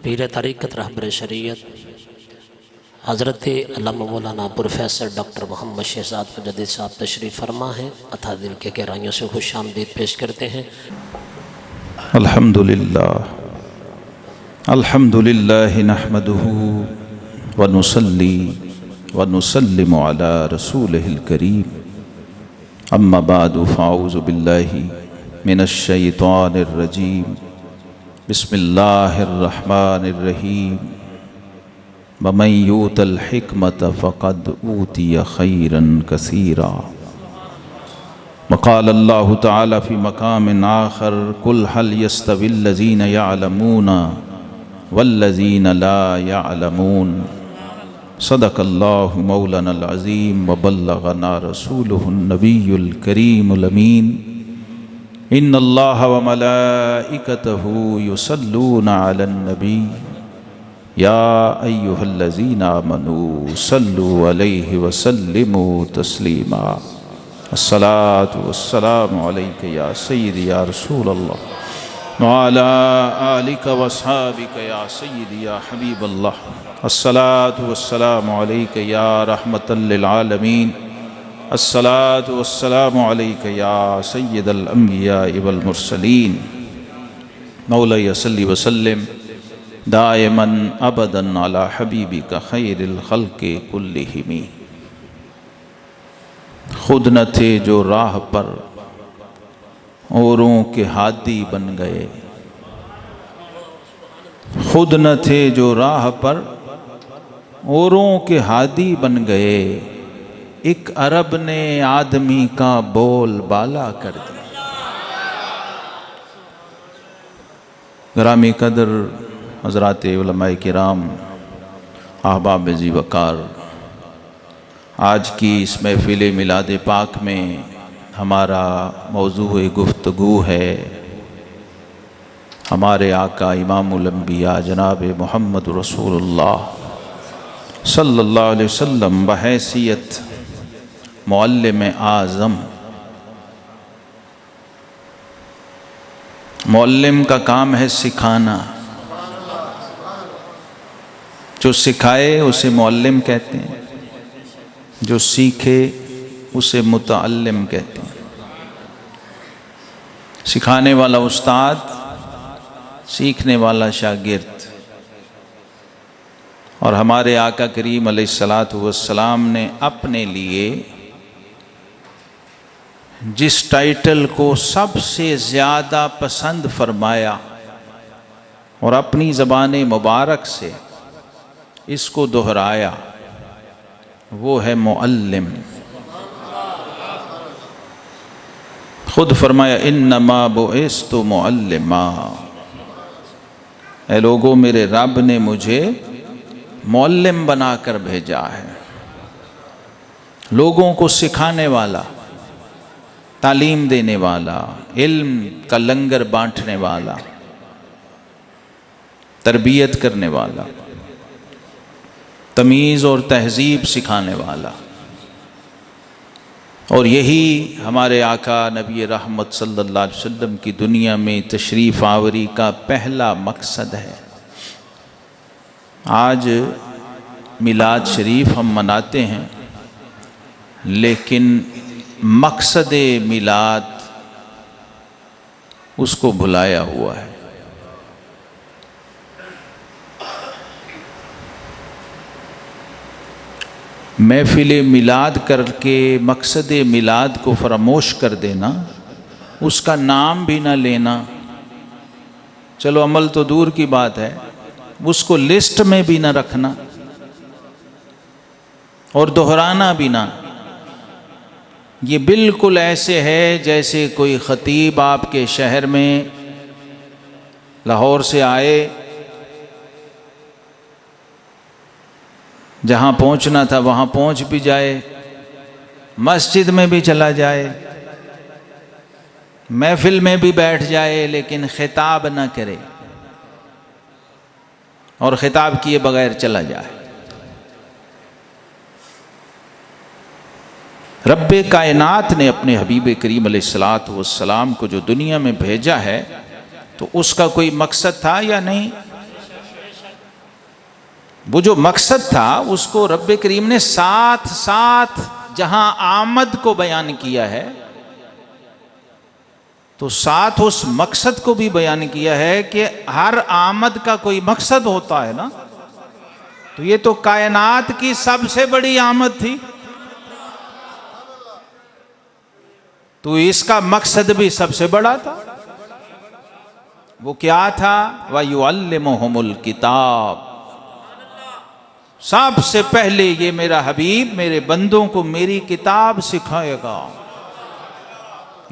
पीर तरीक़त रहबर शरीयत हज़रत अल्लामा मौलाना professor doctor Mohammad Shahzad मुजद्दिद साहब तशरीफ़ फरमा हैं अथा दिल के गहराइयों से खुश आमदीद पेश करते हैं। अल्हम्दुलिल्लाह नहमदुहु व नुसल्ली व नुसल्लिमु अला रसूलिहिल करीम अम्मा बादु फ़ाऊज़ु बिल्लाहि मिनश शैतानिर रजीम बिस्मिल्लाहिर रहमानिर रहीम वमन यूतल हिकमत फ़क़द ऊतिय खैरन कसीरा वक़ाल अल्लाहु तआला फ़ी मक़ामिन आख़र कुल हल यस्तविल्लज़ीन यअलमून वल्लज़ीन ला यअलमून सदक़ल्लाहु मौलानल अज़ीम व बल्लग़ना रसूलुहुन नबियुल करीमुल अमीन इन्नल्लाह व मलाइकतहु युसल्लूना अलन नबी या अय्युहल्लज़ीना आमनू सल्लु अलैहि व सल्लिमू तस्लीमा अस्सलातु वस्सलामु अलैका या सय्यदी या रसूलल्लाह व अला आलिका व अस्हाबिका या सय्यदी या हबीबल्लाह अस्सलातु वस्सलामु अलैका या रहमतल लिल आलमीन अस्सलातु वस्सलामु अलैका या सय्यदल अंबिया वल मुरसलीन मौला सल्लि व सल्लिम दायमन अबदन अला हबीबिका खैरिल खल्क़ि कुल्लिहिम। खुद न थे जो राह पर औरों के हादी बन गए, खुद न थे जो राह पर औरों के हादी बन गए, एक अरब ने आदमी का बोल बाला कर दिया। ग्रामी कदर हज़रात उलमाए किराम अहबाब जी वकार, आज की इस महफिल मिलाद पाक में हमारा मौज़ू गुफ्तगू है हमारे आका इमामुल अंबिया जनाब मोहम्मद रसूलुल्लाह सल्लल्लाहु अलैहि वसल्लम बहैसियत मुअल्लिम आज़म। मुअल्लिम का काम है सिखाना, जो सिखाए उसे मुअल्लिम कहते हैं, जो सीखे उसे मुतअल्लिम कहते हैं। सिखाने वाला उस्ताद, सीखने वाला शागिर्द। और हमारे आका करीम अलैहिस्सलातु वस्सलाम ने अपने लिए जिस टाइटल को सबसे ज़्यादा पसंद फरमाया और अपनी ज़बान मुबारक से इसको दोहराया, वो है मुअल्लिम। खुद फरमाया इन्नमा बुइस्तु मुअल्लिमा, ऐ लोगों मेरे रब ने मुझे मुअल्लिम बनाकर भेजा है, लोगों को सिखाने वाला, तालीम देने वाला, इल्म का लंगर बांटने वाला, तरबियत करने वाला, तमीज़ और तहज़ीब सिखाने वाला। और यही हमारे आका नबी रहमत सल्लल्लाहु अलैहि वसल्लम की दुनिया में तशरीफ़ आवरी का पहला मकसद है। आज मिलाद शरीफ हम मनाते हैं, लेकिन मकसद मिलाद उसको भुलाया हुआ है। महफिल मिलाद करके मकसद मिलाद को फरामोश कर देना, उसका नाम भी ना लेना, चलो अमल तो दूर की बात है, उसको लिस्ट में भी ना रखना और दोहराना भी ना। ये बिल्कुल ऐसे है जैसे कोई ख़तीब आपके शहर में लाहौर से आए, जहाँ पहुँचना था वहाँ पहुँच भी जाए, मस्जिद में भी चला जाए, महफिल में भी बैठ जाए, लेकिन खिताब ना करे और खिताब किए बगैर चला जाए। रब्बे कायनात ने अपने हबीब करीम अलैहिस्सलातु वस्सलाम को जो दुनिया में भेजा है, तो उसका कोई मकसद था या नहीं? वो जो मकसद था उसको रब्बे करीम ने साथ साथ जहां आमद को बयान किया है, तो साथ उस मकसद को भी बयान किया है कि हर आमद का कोई मकसद होता है ना। तो ये तो कायनात की सबसे बड़ी आमद थी, तो इसका मकसद भी सबसे बड़ा था। वो क्या था? वयुअल्लिमुहुमुल किताब। सबसे पहले ये मेरा हबीब मेरे बंदों को मेरी किताब सिखाएगा।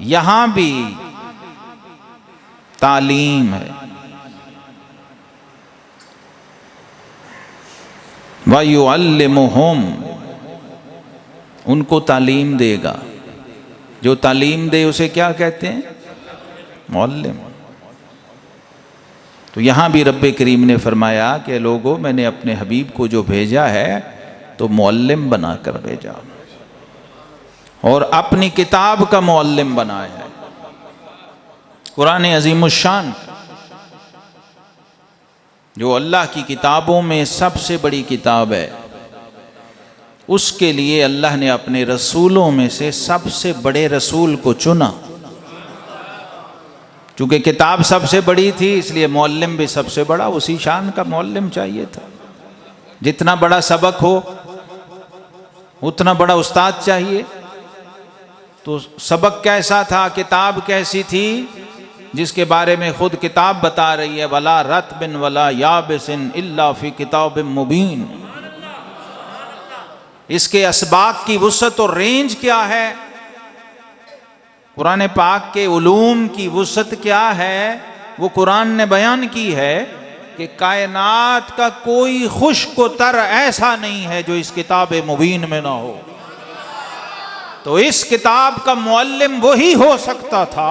यहां भी तालीम है। वयुअल्लिमुहुम, उनको तालीम देगा। जो तालीम दे उसे क्या कहते हैं? मुअल्लिम। तो यहां भी रब्बे करीम ने फरमाया कि लोगों, मैंने अपने हबीब को जो भेजा है तो मुअल्लिम बनाकर भेजा, और अपनी किताब का मुअल्लिम बनाया है। कुरान अज़ीमुश्शान, जो अल्लाह की किताबों में सबसे बड़ी किताब है, उसके लिए अल्लाह ने अपने रसूलों में से सबसे बड़े रसूल को चुना। चूंकि किताब सबसे बड़ी थी इसलिए मुअल्लिम भी सबसे बड़ा, उसी शान का मुअल्लिम चाहिए था। जितना बड़ा सबक हो उतना बड़ा उस्ताद चाहिए। तो सबक कैसा था, किताब कैसी थी, जिसके बारे में खुद किताब बता रही है, वला रत्बिन वला याबिसिन इल्ला फी किताबिम मुबीन। इसके असबाक की वुसअत और रेंज क्या है, कुरान पाक के उलूम की वुसअत क्या है, वो कुरान ने बयान की है कि कायनात का कोई खुश्क व तर ऐसा नहीं है जो इस किताब मुबीन में ना हो। तो इस किताब का मुअल्लिम वही हो सकता था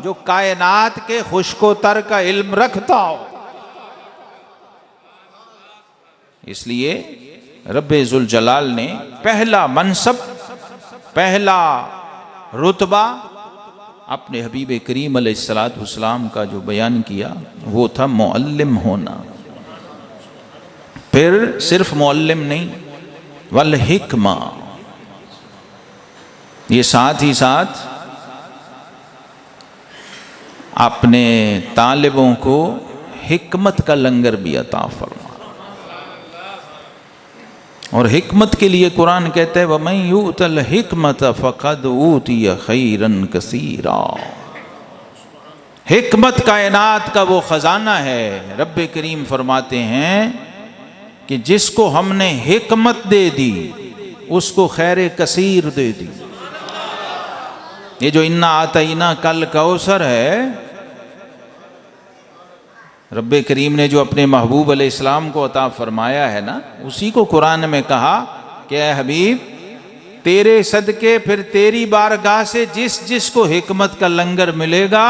जो कायनात के खुश्क व तर का इल्म रखता हो। इसलिए रब्बे जुल जलाल ने पहला मनसब, पहला रुतबा अपने हबीब करीम अलैहिस्सलातु वस्सलाम का जो बयान किया वो था मुअल्लिम होना। फिर सिर्फ मुअल्लिम नहीं, वल हिक्मा, ये साथ ही साथ अपने तालिबों को हिकमत का लंगर भी अता फरमा। और हिकमत के लिए कुरान कहता है वमन यूतल हिकमत फ़क़द ऊतिय खैरन कसीरा। हिकमत कायनात का वो खजाना है। रब्बे करीम फरमाते हैं कि जिसको हमने हिकमत दे दी उसको खैर कसीर दे दी। ये जो इन्ना आतईना कल कौसर है, रब्बे करीम ने जो अपने महबूब अलैहिस्सलाम को अता फरमाया है ना, उसी को कुरान में कहा कि ऐ हबीब, तेरे सदके फिर तेरी बारगाह से जिस जिस को हिकमत का लंगर मिलेगा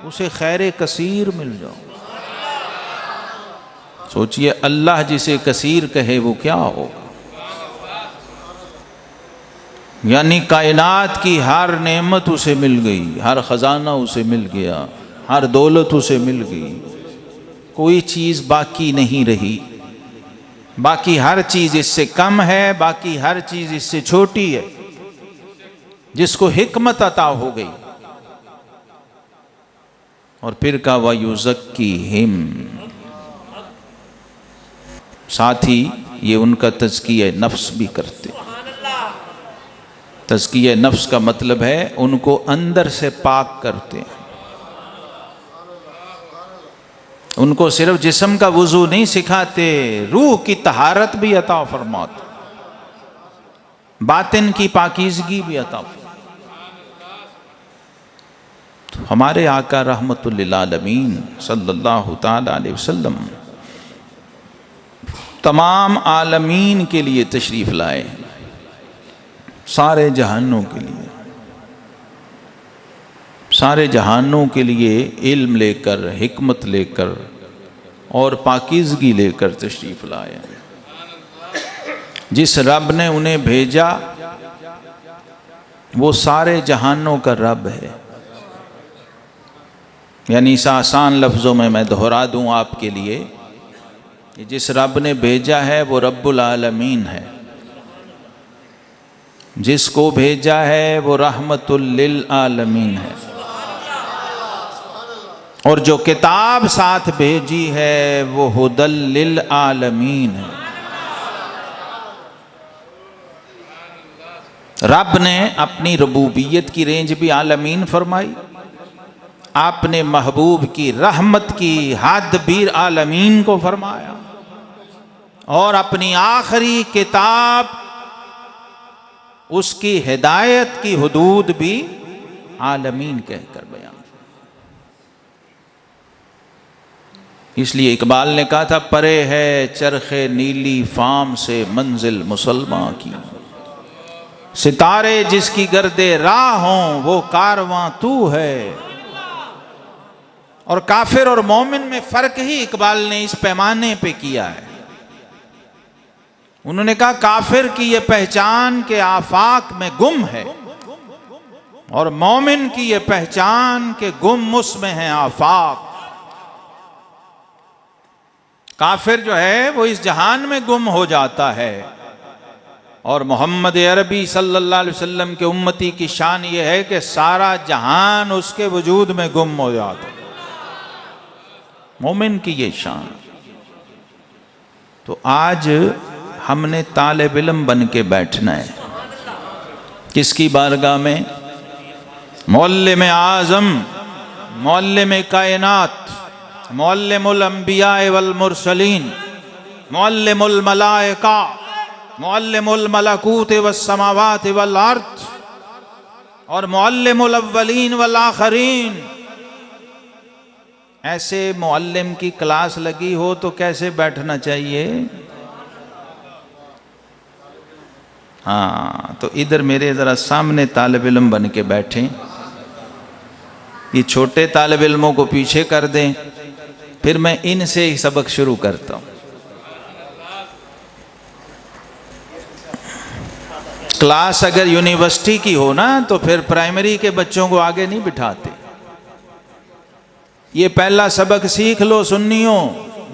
उसे खैर कसीर मिल जाओ। सोचिए, अल्लाह जिसे कसीर कहे वो क्या होगा। यानी कायनात की हर नेमत उसे मिल गई, हर खजाना उसे मिल गया, हर दौलत उसे मिल गई, कोई चीज़ बाकी नहीं रही। बाकी हर चीज़ इससे कम है, बाकी हर चीज़ इससे छोटी है। जिसको हिकमत अता हो गई, और फिर का वयुज़क्कीहिम, साथ ही ये उनका तज़किया नफ्स भी करते। तज़किया नफ्स का मतलब है उनको अंदर से पाक करते हैं। उनको सिर्फ जिस्म का वुजू नहीं सिखाते, रूह की तहारत भी अता फरमाते, बातिन की पाकीज़गी भी अता फरमाते। तो हमारे आका रहमतुल लिल आलमीन सल्लल्लाहु ताला अलैहि वसल्लम तमाम आलमीन के लिए तशरीफ़ लाए, सारे जहानों के लिए, सारे जहानों के लिए इल्म लेकर, हिकमत लेकर और पाकीज़गी लेकर तशरीफ़ लाए। जिस रब ने उन्हें भेजा वो सारे जहानों का रब है। यानी इस आसान लफ्ज़ों में मैं दोहरा दूँ आपके लिए कि जिस रब ने भेजा है वो रब्बुल आलमीन है, जिसको भेजा है वो रहमतुल लिल आलमीन है, और जो किताब साथ भेजी है वो हुदल लिल आलमीन है। रब ने अपनी रबूबियत की रेंज भी आलमीन फरमाई, आपने महबूब की रहमत की हद भी आलमीन को फरमाया, और अपनी आखिरी किताब उसकी हिदायत की हुदूद भी आलमीन कहकर बयान। इसलिए इकबाल ने कहा था, परे है चरखे नीली फाम से मंजिल मुसलमान की, सितारे जिसकी गर्दे राह हों वो कारवां तू है। और काफिर और मोमिन में फर्क ही इकबाल ने इस पैमाने पे किया है। उन्होंने कहा काफिर की ये पहचान के आफाक में गुम है, और मोमिन की ये पहचान के गुम उसमें है आफाक। काफिर जो है वो इस जहान में गुम हो जाता है, और मोहम्मद अरबी सल्लल्लाहु अलैहि वसल्लम के उम्मती की शान ये है कि सारा जहान उसके वजूद में गुम हो जाता है। मोमिन की ये शान। तो आज हमने तालिब इल्म बन के बैठना है। किसकी बारगाह में? मुअल्लिम आज़म, मुअल्लिम कायनात, मुअल्लिमुल अंबिया वल मुरसलीन, मुअल्लिमुल मलाइका, मुअल्लिमुल मलकूत वस समावात वल अर्द, और मुअल्लिमुल अव्वलीन वल आखरीन। ऐसे मुअल्लिम की क्लास लगी हो तो कैसे बैठना चाहिए? हाँ, तो इधर मेरे ज़रा सामने तालिब इल्म बन के बैठें, ये छोटे तालिब इल्मों को पीछे कर दें, फिर मैं इनसे ही सबक शुरू करता हूँ। क्लास अगर यूनिवर्सिटी की हो ना तो फिर प्राइमरी के बच्चों को आगे नहीं बिठाते। ये पहला सबक सीख लो सुन्नियों,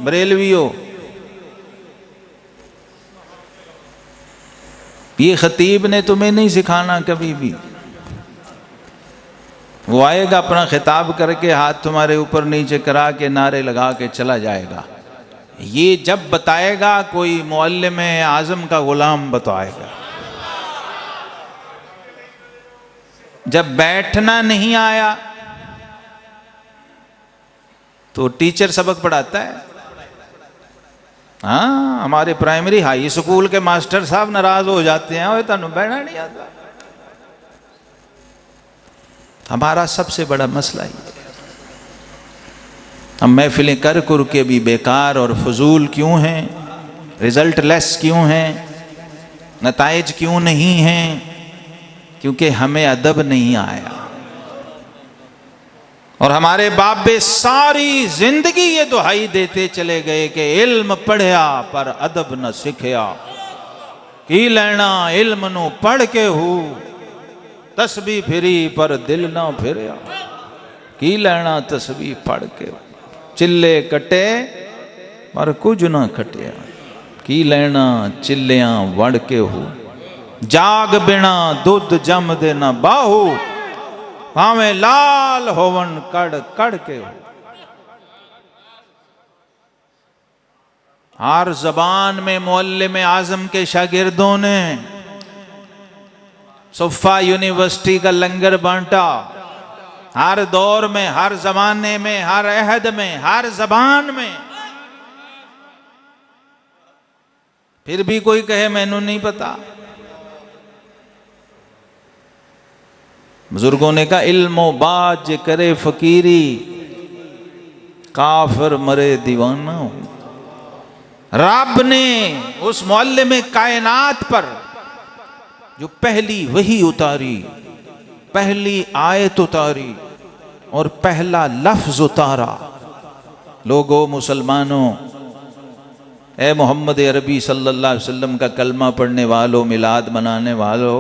बरेलवियों। ये खतीब ने तुम्हें नहीं सिखाना कभी भी। वो आएगा अपना खिताब करके हाथ तुम्हारे ऊपर नीचे करा के नारे लगा के चला जाएगा। ये जब बताएगा कोई मुअल्लिम आज़म का गुलाम बताएगा। जब बैठना नहीं आया तो टीचर सबक पढ़ाता है। हाँ, हमारे प्राइमरी हाई स्कूल के मास्टर साहब नाराज हो जाते हैं, और तुहानू बैठना नहीं आता। हमारा सबसे बड़ा मसला ही है, हम महफिलें कर कर के भी बेकार और फजूल क्यों हैं, रिजल्ट लेस क्यों हैं, नताइज क्यों नहीं हैं? क्योंकि हमें अदब नहीं आया। और हमारे बाप बे सारी जिंदगी ये दुहाई देते चले गए कि इल्म पढ़िया पर अदब न सीखिया, की लेना इल्म नू पढ़ के हूँ, तस्बीह फिरी पर दिल ना फिरिया। की लेना तस्बीह पढ़ के, चिल्ले कटे पर कुछ ना कटिया। की लेना चिल्लियां वड़ के हो, जाग बिना दुध जम दे ना बाहू, भावे लाल होवन कड़ कड़ के हो। हर जबान में मुअल्लिम आज़म के शागिर्दों ने सुफ़ा यूनिवर्सिटी का लंगर बांटा। हर दौर में, हर जमाने में, हर अहद में, हर जबान में। फिर भी कोई कहे मैनू नहीं पता। बुजुर्गों ने कहा इल्मो बाज करे फकीरी, काफिर मरे दीवाना। रब ने उस मुअल्लिम कायनात पर जो पहली वही उतारी, पहली आयत उतारी और पहला लफ्ज उतारा, लोगों मुसलमानों, ए मोहम्मद अरबी सल्लल्लाहु अलैहि वसल्लम का कलमा पढ़ने वालों, मिलाद मनाने वालों,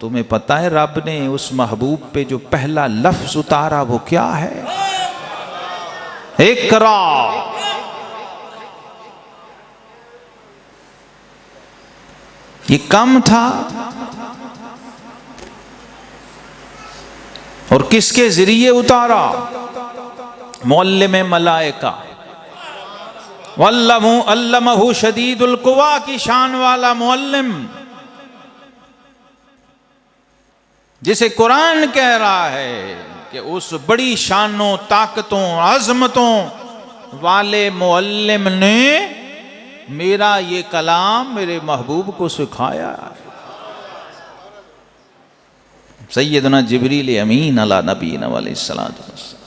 तुम्हें पता है रब ने उस महबूब पे जो पहला लफ्ज उतारा वो क्या है? इकरा ये कम था। और किसके जरिए उतारा? मुअल्लिम मलाइका, अल्लमहु शदीदुल कुवा की शान वाला मुअल्लिम, जिसे कुरान कह रहा है कि उस बड़ी शानों, ताकतों, अजमतों वाले मुअल्लिम ने मेरा ये कलाम मेरे महबूब को सिखाया। सैयदना जिब्रील अमीन अला नबीना अलैहिस्सलातु वस्सलाम।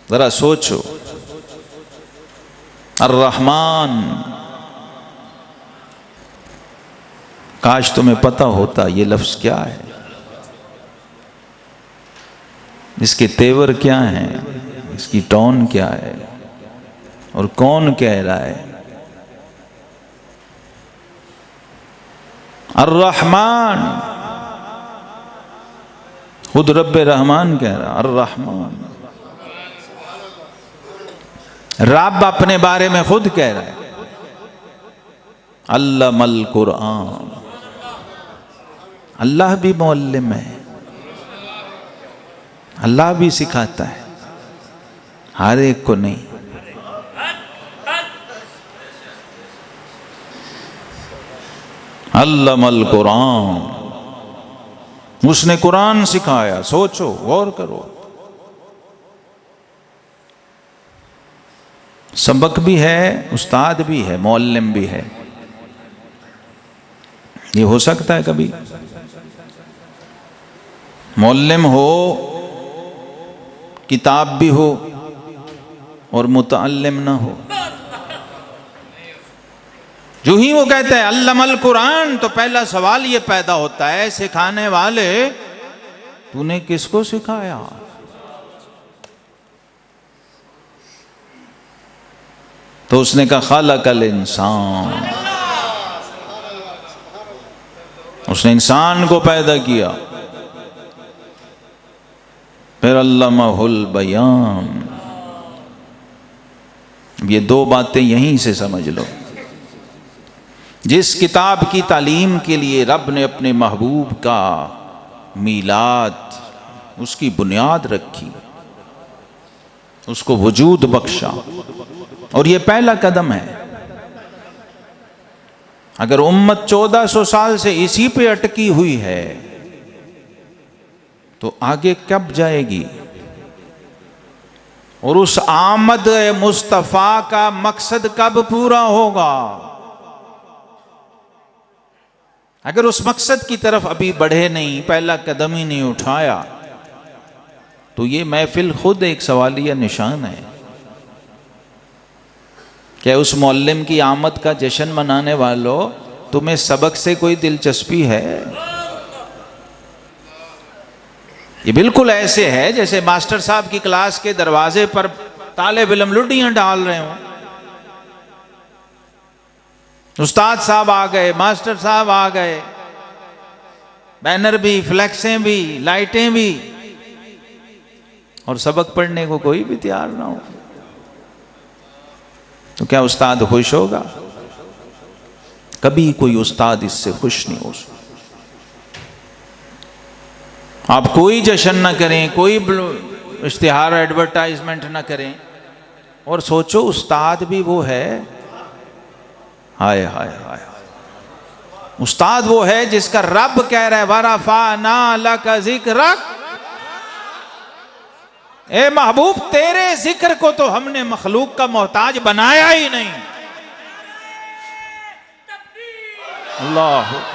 जरा सोचो, अर्रहमान, काश तुम्हें पता होता ये लफ्ज क्या है, इसके तेवर क्या हैं, इसकी टोन क्या है और कौन कह रहा है। अर्रहमान, खुद रब्बे रहमान कह रहा, अर्रहमान। रब अपने बारे में खुद कह रहा है, अल्लमल कुरान। अल्लाह भी मुअल्लिम है, अल्लाह भी सिखाता है, हर एक को नहीं। अल्लमल कुरान, उसने कुरान सिखाया। सोचो, गौर करो। सबक भी है, उस्ताद भी है, मुअल्लिम भी है। ये हो सकता है कभी मुअल्लिम हो, किताब भी हो और मुतअल्लिम ना हो। जो ही वो कहते हैं अल्लमल कुरान, तो पहला सवाल ये पैदा होता है, सिखाने वाले तूने किसको सिखाया? तो उसने कहा खलकल इंसान, उसने इंसान को पैदा किया। फिर अल्लमहुल बयान। ये दो बातें यहीं से समझ लो। जिस किताब की तालीम के लिए रब ने अपने महबूब का मीलाद, उसकी बुनियाद रखी, उसको वजूद बख्शा, और ये पहला कदम है। अगर उम्मत 1400 साल से इसी पे अटकी हुई है तो आगे कब जाएगी? और उस आमद मुस्तफा का मकसद कब पूरा होगा? अगर उस मकसद की तरफ अभी बढ़े नहीं, पहला कदम ही नहीं उठाया, तो ये महफिल खुद एक सवालिया निशान है। क्या उस मुअल्लिम की आमद का जश्न मनाने वालों, तुम्हें सबक से कोई दिलचस्पी है? ये बिल्कुल ऐसे है जैसे मास्टर साहब की क्लास के दरवाजे पर तालिब इल्म लुटियां डाल रहे हो। उस्ताद साहब आ गए, मास्टर साहब आ गए, बैनर भी, फ्लैक्सें भी, लाइटें भी, और सबक पढ़ने को कोई भी तैयार ना हो, तो क्या उस्ताद खुश होगा? कभी कोई उस्ताद इससे खुश नहीं हो सकता। आप कोई जश्न ना करें, कोई इश्तिहार एडवर्टाइजमेंट ना करें, और सोचो उस्ताद भी वो है, हाय हाय हाय, उस्ताद वो है जिसका रब कह रहा है वरफाना लका जिक्रक, ए महबूब तेरे जिक्र को तो हमने मखलूक का मोहताज बनाया ही नहीं। अल्लाह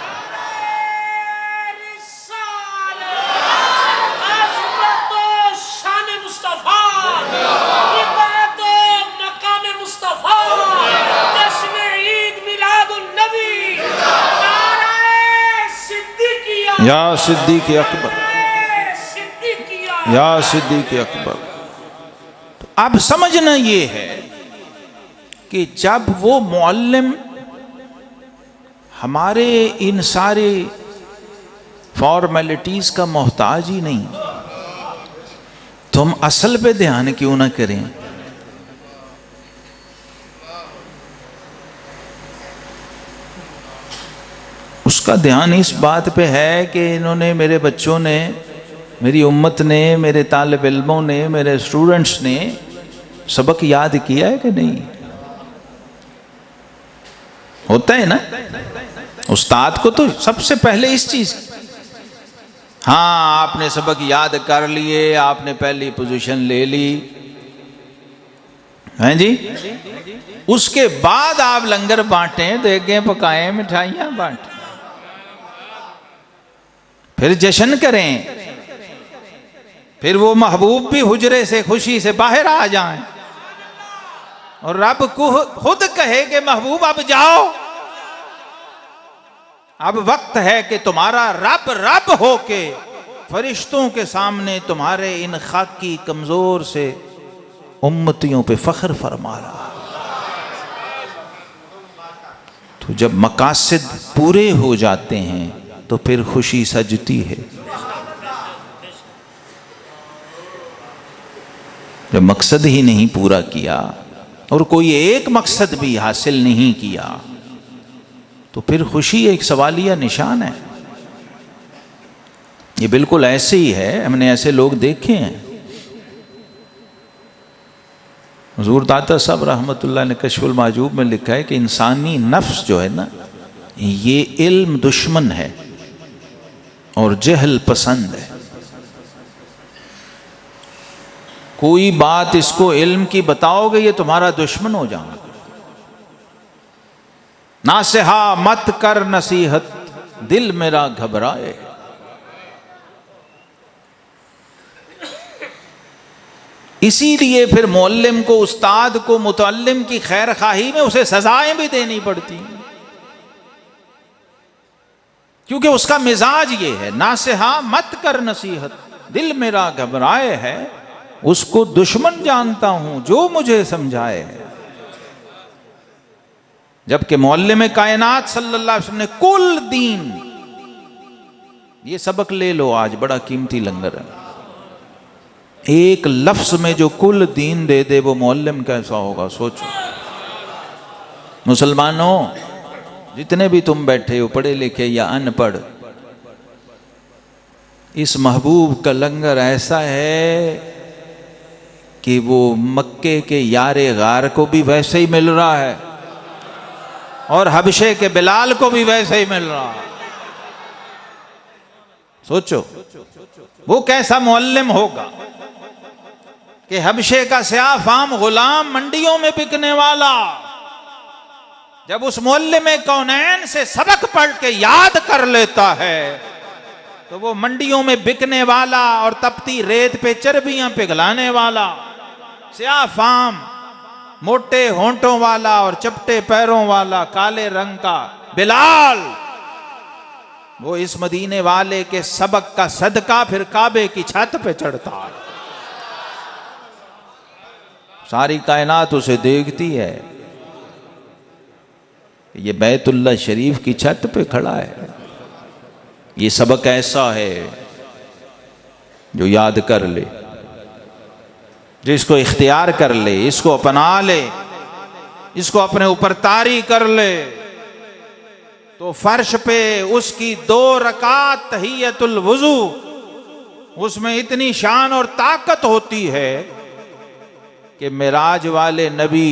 या सिद्दीक़ अकबर, या सिद्दीक़ अकबर। तो अब समझना ये है कि जब वो मुअल्लिम हमारे इन सारे फॉर्मेलिटीज का मोहताज ही नहीं, तो हम असल पे ध्यान क्यों ना करें? उसका ध्यान इस बात पे है कि इन्होंने, मेरे बच्चों ने, मेरी उम्मत ने, मेरे तालिब इल्मों ने, मेरे स्टूडेंट्स ने सबक याद किया है कि नहीं। होता है ना, उस्ताद को तो सबसे पहले इस चीज, हाँ आपने सबक याद कर लिए, आपने पहली पोजीशन ले ली, हैं जी, उसके बाद आप लंगर बांटें, देखें, पकाएं, मिठाइयां बांटें, फिर जश्न करें, फिर वो महबूब भी हुजरे से खुशी से बाहर आ जाएं और रब को खुद कहे कि महबूब अब जाओ, अब वक्त है कि तुम्हारा रब रब होके फरिश्तों के सामने तुम्हारे इन खाकी कमजोर से उम्मतियों पे फख्र फरमा रहा। तो जब मकासद पूरे हो जाते हैं तो फिर खुशी सजती है। जब मकसद ही नहीं पूरा किया और कोई एक मकसद भी हासिल नहीं किया तो फिर खुशी एक सवालिया निशान है। ये बिल्कुल ऐसे ही है, हमने ऐसे लोग देखे हैं। हुजूर दाता साहब रहमतुल्लाह ने कश्फुल माजूब में लिखा है कि इंसानी नफ्स जो है ना, ये इल्म दुश्मन है और जहल पसंद है। कोई बात इसको इल्म की बताओगे ये तुम्हारा दुश्मन हो जाएगा। नासिहा मत कर नसीहत, दिल मेरा घबराए। इसीलिए फिर मुअल्लिम को, उस्ताद को, मुतअल्लिम की खैर खाही में उसे सजाएं भी देनी पड़ती हैं, क्योंकि उसका मिजाज ये है, नासिहा मत कर नसीहत, दिल मेरा घबराए है, उसको दुश्मन जानता हूं जो मुझे समझाए है। जबकि मुअल्लिम कायनात सल्लल्लाहु अलैहि वसल्लम ने कुल दीन, ये सबक ले लो आज, बड़ा कीमती लंगर है। एक लफ्ज में जो कुल दीन दे दे वो मुअल्लिम कैसा होगा सोचो। मुसलमानों, जितने भी तुम बैठे हो, पढ़े लिखे या अनपढ़, इस महबूब का लंगर ऐसा है कि वो मक्के के यारे गार को भी वैसे ही मिल रहा है और हबशे के बिलाल को भी वैसे ही मिल रहा है। सोचो वो कैसा मुअल्लिम होगा कि हबशे का स्याह फाम गुलाम मंडियों में बिकने वाला, जब उस मुअल्लिम कौनैन से सबक पढ़ के याद कर लेता है तो वो मंडियों में बिकने वाला और तपती रेत पे चर्बियां पिघलाने वाला, स्याह फाम, मोटे होंठों वाला और चपटे पैरों वाला, काले रंग का बिलाल, वो इस मदीने वाले के सबक का सदका फिर काबे की छत पे चढ़ता है। सारी कायनात उसे देखती है, ये बैतुल्लाह शरीफ की छत पे खड़ा है। ये सबक ऐसा है जो याद कर ले, जो इसको इख्तियार कर ले, इसको अपना ले, इसको अपने ऊपर तारी कर ले, तो फर्श पे उसकी 2 रकात तहियतुल वुजू, उसमें इतनी शान और ताकत होती है कि मिराज वाले नबी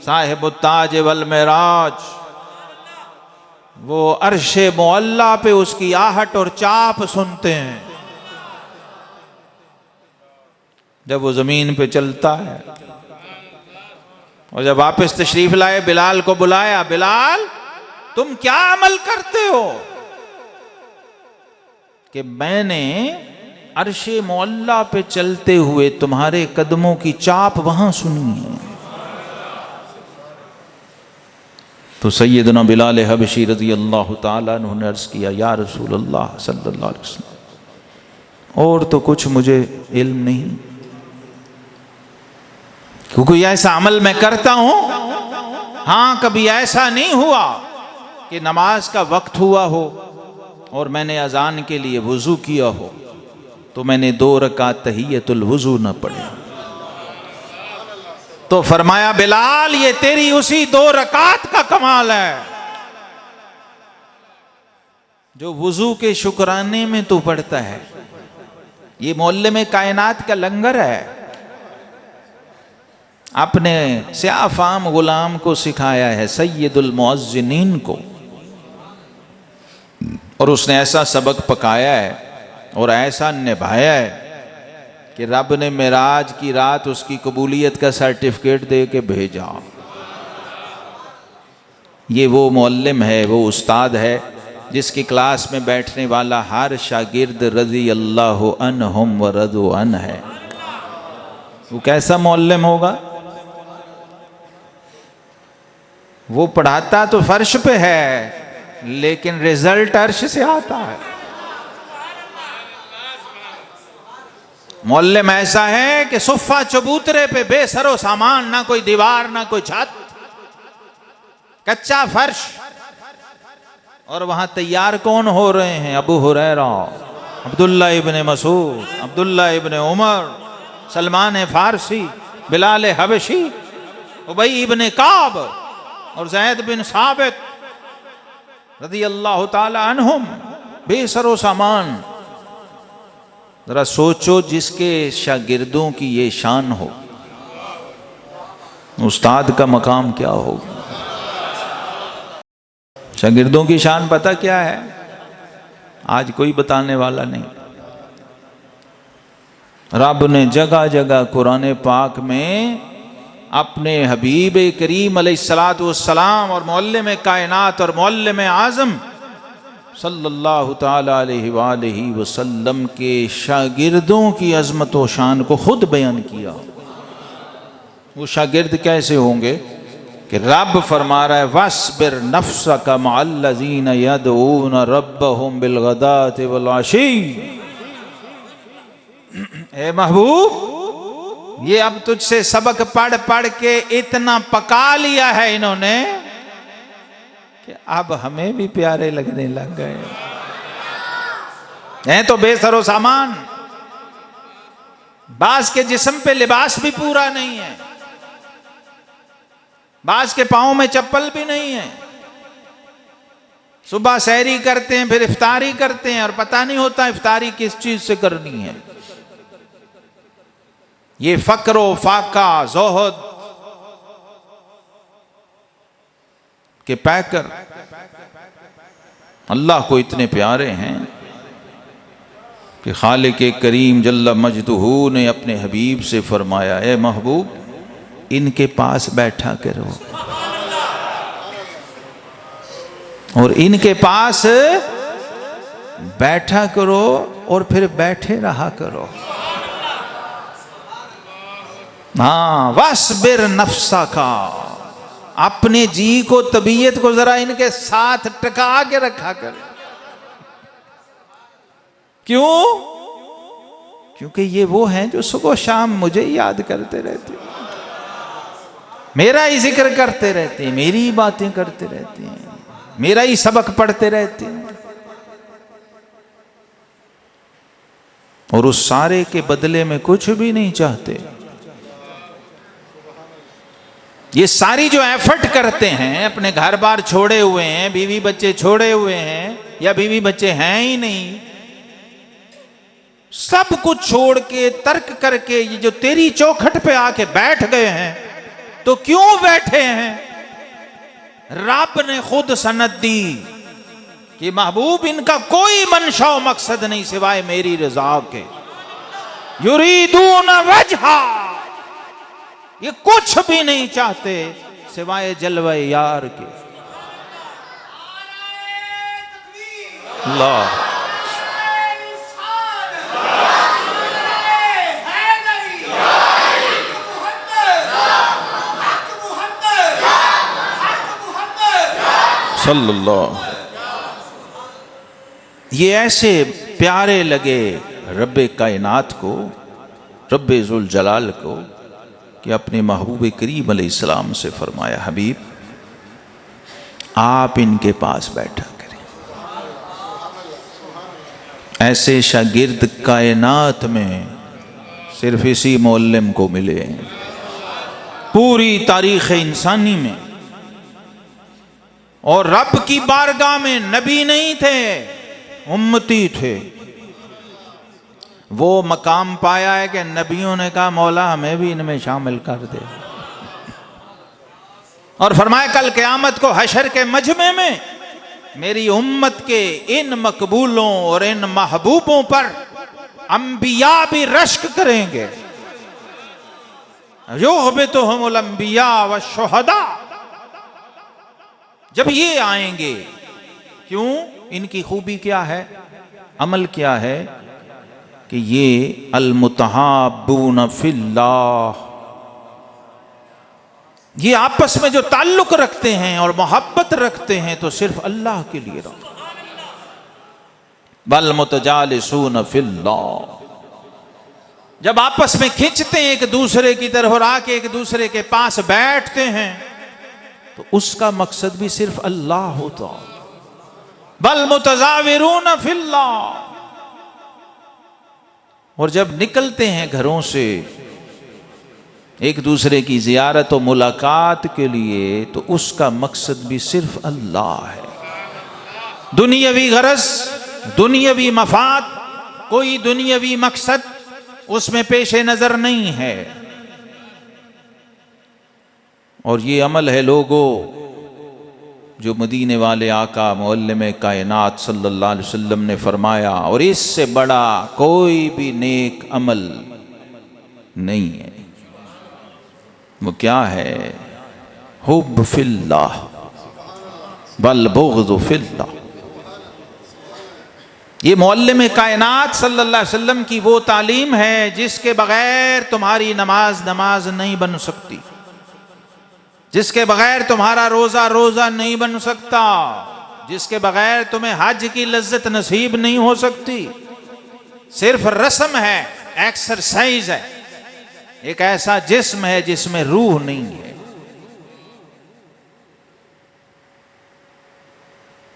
साहिबुत ताज वल मिराज, वो अर्शे मुअल्ला पे उसकी आहट और चाप सुनते हैं जब वो जमीन पे चलता है। और जब वापस तशरीफ लाए, बिलाल को बुलाया, बिलाल तुम क्या अमल करते हो? कि मैंने अर्शे मुअल्ला पे चलते हुए तुम्हारे कदमों की चाप वहां सुनी है। तो सैयदना बिलाल हबशी रज़ी अल्लाह ताला अन्हु ने अर्ज किया, या रसूल अल्लाह सल्लल्लाहु अलैहि वसल्लम, और तो कुछ मुझे इल्म नहीं, क्योंकि ऐसा अमल मैं करता हूं, हाँ कभी ऐसा नहीं हुआ कि नमाज का वक्त हुआ हो और मैंने अजान के लिए वुजू किया हो तो मैंने 2 रकात तहियतुल वुजू न पढ़े। तो फरमाया, बिलाल ये तेरी उसी 2 रकात का कमाल है जो वुजू के शुक्राने में तू पढ़ता है, ये मोहल्ले में कायनात का लंगर है। अपने स्याफाम गुलाम को सिखाया है, सैयदुल मुअज्जिनीन को, और उसने ऐसा सबक पकाया है और ऐसा निभाया है कि रब ने मेराज की रात उसकी कबूलियत का सर्टिफिकेट दे के भेजा। ये वो मुअल्लिम है, वो उस्ताद है जिसकी क्लास में बैठने वाला हर शागिर्द रज़ी अल्लाह अन्हुम व रज़ू अन है। वो कैसा मुअल्लिम होगा? वो पढ़ाता तो फर्श पे है लेकिन रिजल्ट अर्श से आता है। मुअल्लिम ऐसा है कि सुफ़ा चबूतरे पे बेसरो सामान, ना कोई दीवार ना कोई छत, कच्चा फर्श, और वहां तैयार कौन हो रहे हैं? अबू हुरैरा, अब्दुल्ला इब्ने मसूद, अब्दुल्ला इब्ने उमर, सलमान फारसी, बिलाल हबशी, उबई इब्ने काब और ज़ैद बिन साबित रज़ी अल्लाह ताला अन्हुम, बेसरो सामान। जरा सोचो, जिसके शागिर्दों की ये शान हो, उस्ताद का मकाम क्या होगा? शागिर्दों की शान पता क्या है? आज कोई बताने वाला नहीं। रब ने जगह जगह कुरान पाक में अपने हबीब करीम अलैहिस्सलातु वस्सलाम और मुअल्लिम कायनात और मुअल्लिम आज़म सल्लल्लाहु ताला अलैहि वसल्लम के शागिर्दों की अज़मत व शान को खुद बयान किया। वो शागिर्द कैसे होंगे कि रब फरमा रहा है, वस्बिर नफ्सका मअल्लज़ीना यदऊना रब्बहुम बिलगदाति वल अशी। ए महबूब, ये अब तुझसे सबक पढ़ पढ़ के इतना पका लिया है इन्होंने कि अब हमें भी प्यारे लगने लग गए हैं। तो बेसरो सामान, बास के जिस्म पे लिबास भी पूरा नहीं है, बास के पांव में चप्पल भी नहीं है। सुबह सहरी करते हैं, फिर इफ्तारी करते हैं और पता नहीं होता इफ्तारी किस चीज से करनी है। ये फक्रो फाका जोहद के पैकर अल्लाह को इतने प्यारे हैं कि खालिक करीम जल्ला मजदूहू ने अपने हबीब से फरमाया, ए महबूब, इनके पास बैठा करो और इनके पास बैठा करो और फिर बैठे रहा करो। हाँ, वस्बिर नफ्सा का, अपने जी को, तबीयत को जरा इनके साथ टका के रखा कर। क्यों? क्योंकि ये वो हैं जो सुबह शाम मुझे याद करते रहते, मेरा ही जिक्र करते रहते हैं, मेरी ही बातें करते रहते हैं, मेरा ही सबक पढ़ते रहते हैं, और उस सारे के बदले में कुछ भी नहीं चाहते। ये सारी जो एफर्ट करते हैं, अपने घर बार छोड़े हुए हैं, बीवी बच्चे छोड़े हुए हैं, या बीवी बच्चे हैं ही नहीं, सब कुछ छोड़ के तर्क करके ये जो तेरी चौखट पे आके बैठ गए हैं, तो क्यों बैठे हैं? रब ने खुद सनद दी कि महबूब, इनका कोई मंशा मकसद नहीं सिवाय मेरी रजा के। युरीदून वजहा, ये कुछ भी नहीं चाहते सिवाय जलवा यार के। अल्लाह, सल्लल्लाहु। ये ऐसे प्यारे लगे रब्बे कायनात को, रब्बे जुल जलाल को, कि अपने महबूब करीम अलैहिस्सलाम से फरमाया, हबीब, आप इनके पास बैठा करें। ऐसे शागिर्द कायनात में सिर्फ इसी मुअल्लिम को मिले हैं, पूरी तारीख इंसानी में। और रब की बारगाह में नबी नहीं थे, उम्मती थे। वो मकाम पाया है कि नबियों ने कहा मौला हमें भी इनमें शामिल कर दे, और फरमाया कल क़यामत को हशर के मजमे में मेरी उम्मत के इन मकबूलों और इन महबूबों पर अंबिया भी रश्क करेंगे। जो हबे तो हम अंबिया व शुहदा, जब ये आएंगे, क्यों? इनकी खूबी क्या है, अमल क्या है कि ये अल-मुतहाब्बून फिल्लाह, ये आपस में जो ताल्लुक रखते हैं और मोहब्बत रखते हैं तो सिर्फ अल्लाह के लिए रखते हैं। बल मुतजालिसून फिल्लाह, जब आपस में खींचते हैं एक दूसरे की तरफ और आके एक दूसरे के पास बैठते हैं तो उसका मकसद भी सिर्फ अल्लाह होता। बल मुतजाविरून फिल्लाह, और जब निकलते हैं घरों से एक दूसरे की जियारत और मुलाकात के लिए तो उसका मकसद भी सिर्फ अल्लाह है। दुनियावी गरज, दुनियावी मफाद, कोई दुनियावी मकसद उसमें पेशे नजर नहीं है। और ये अमल है लोगों जो मदीने वाले आका मुअल्लिम कायनात सल्लल्लाहु अलैहि वसल्लम ने फरमाया, और इससे बड़ा कोई भी नेक अमल नहीं है। वो क्या है? हुब्ब फिल्लाह बल बुग़्ज़ फिल्लाह। ये मुअल्लिम कायनात सल्लल्लाहु अलैहि वसल्लम की वो तालीम है जिसके बगैर तुम्हारी नमाज नहीं बन सकती, जिसके बगैर तुम्हारा रोजा रोजा नहीं बन सकता, जिसके बगैर तुम्हें हज की लज्जत नसीब नहीं हो सकती। सिर्फ रस्म है, एक्सरसाइज है, एक ऐसा जिस्म है जिसमें रूह नहीं है।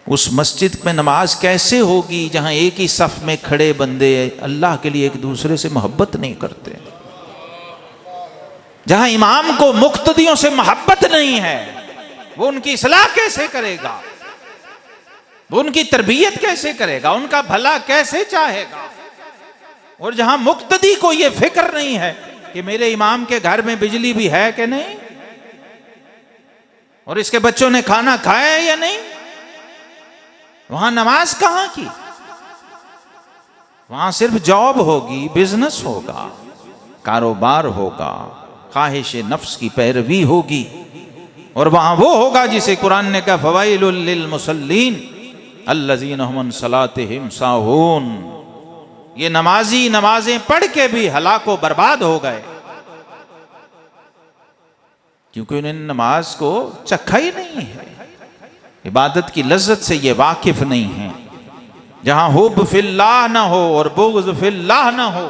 उस मस्जिद में नमाज कैसे होगी जहां एक ही सफ में खड़े बंदे अल्लाह के लिए एक दूसरे से मोहब्बत नहीं करते, जहां इमाम को मुक्तदियों से मोहब्बत नहीं है, वो उनकी इस्लाह कैसे करेगा, वो उनकी तरबियत कैसे करेगा, उनका भला कैसे चाहेगा। और जहां मुक्तदी को ये फिक्र नहीं है कि मेरे इमाम के घर में बिजली भी है कि नहीं, और इसके बच्चों ने खाना खाया है या नहीं, वहां नमाज कहां की? वहां सिर्फ जॉब होगी, बिजनेस होगा, कारोबार होगा, ख्वाहिश नफ्स की पैरवी होगी। और वहां वो होगा जिसे कुरान ने कहा फवाइलुल लिल मुसल्लीन अल्लज़ीना हुम अन सलातिहिम साहून। ये नमाजी नमाजें पढ़ के भी हलाको बर्बाद हो गए, क्योंकि उन्होंने नमाज को चखा ही नहीं है, इबादत की लज्जत से ये वाकिफ नहीं है। जहां हुब फिल्लाह ना हो और बुग़्ज़ फिल्लाह ना हो,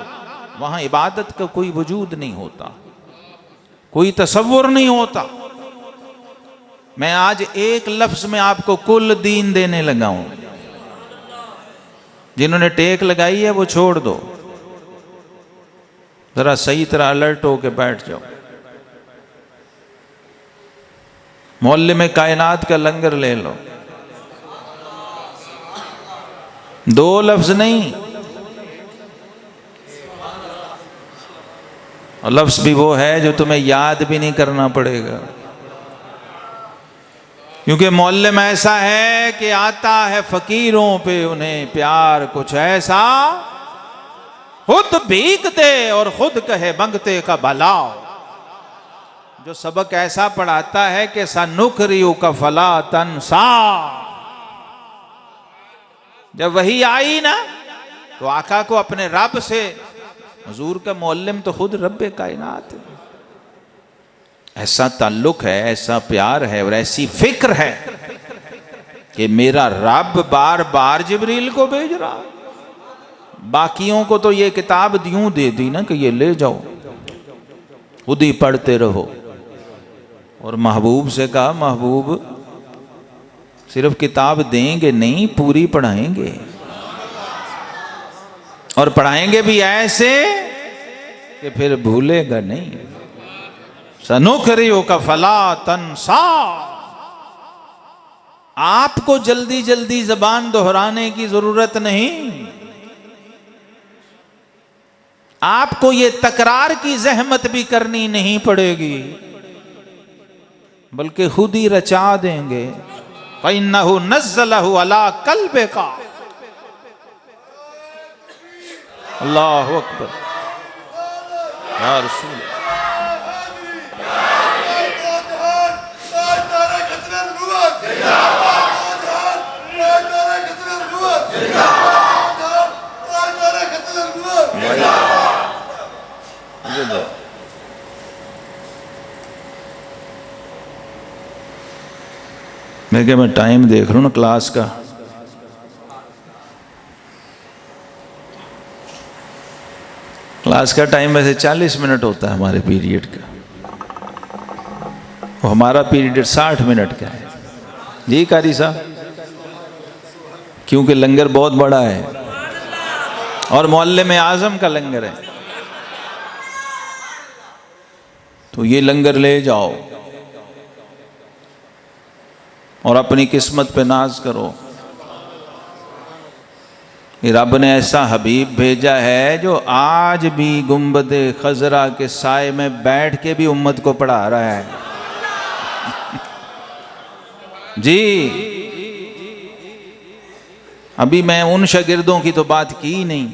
वहां इबादत का कोई वजूद नहीं होता, कोई तसव्वुर नहीं होता। मैं आज एक लफ्ज में आपको कुल दीन देने लगा हूं। जिन्होंने टेक लगाई है वो छोड़ दो, जरा सही तरह अलर्ट होके बैठ जाओ। मुअल्लिम कायनात का लंगर ले लो, दो लफ्ज नहीं, और लफ्ज भी वो है जो तुम्हें याद भी नहीं करना पड़ेगा, क्योंकि मुअल्लिम ऐसा है कि आता है फकीरों पे उन्हें प्यार कुछ ऐसा, खुद भीख दे और खुद कहे मंगते का भला। जो सबक ऐसा पढ़ाता है कि सनुकरियु का फला तनसा। जब वही आई ना तो आका को अपने रब से, हुजूर का मुअल्लिम तो खुद रब्बे कायनात है, ऐसा ताल्लुक है, ऐसा प्यार है और ऐसी फिक्र है कि मेरा रब बार बार जिब्रील को भेज रहा। बाकियों को तो ये किताब यूं दे दी ना कि ये ले जाओ, खुद ही पढ़ते रहो। और महबूब से कहा महबूब सिर्फ किताब देंगे नहीं, पूरी पढ़ाएंगे, और पढ़ाएंगे भी ऐसे कि फिर भूलेगा नहीं। सनुकरियु का फला तनसा। आपको जल्दी जल्दी जबान दोहराने की जरूरत नहीं, आपको ये तकरार की जहमत भी करनी नहीं पड़ेगी, बल्कि खुद ही रचा देंगे। फइन्नहु नज़्ज़लहु अला क़ल्बिका। अल्लाहु अकबर या रसूल। मैं क्या, मैं टाइम देख रहा हूँ ना क्लास का, क्लास का टाइम वैसे 40 मिनट होता है हमारे पीरियड का, और हमारा पीरियड 60 मिनट का है जी कारी साहब, क्योंकि लंगर बहुत बड़ा है और मोहल्ले में आजम का लंगर है। तो ये लंगर ले जाओ और अपनी किस्मत पे नाज करो कि रब ने ऐसा हबीब भेजा है जो आज भी गुंबदे खजरा के साए में बैठ के भी उम्मत को पढ़ा रहा है जी। अभी मैं उन शागिर्दों की तो बात की नहीं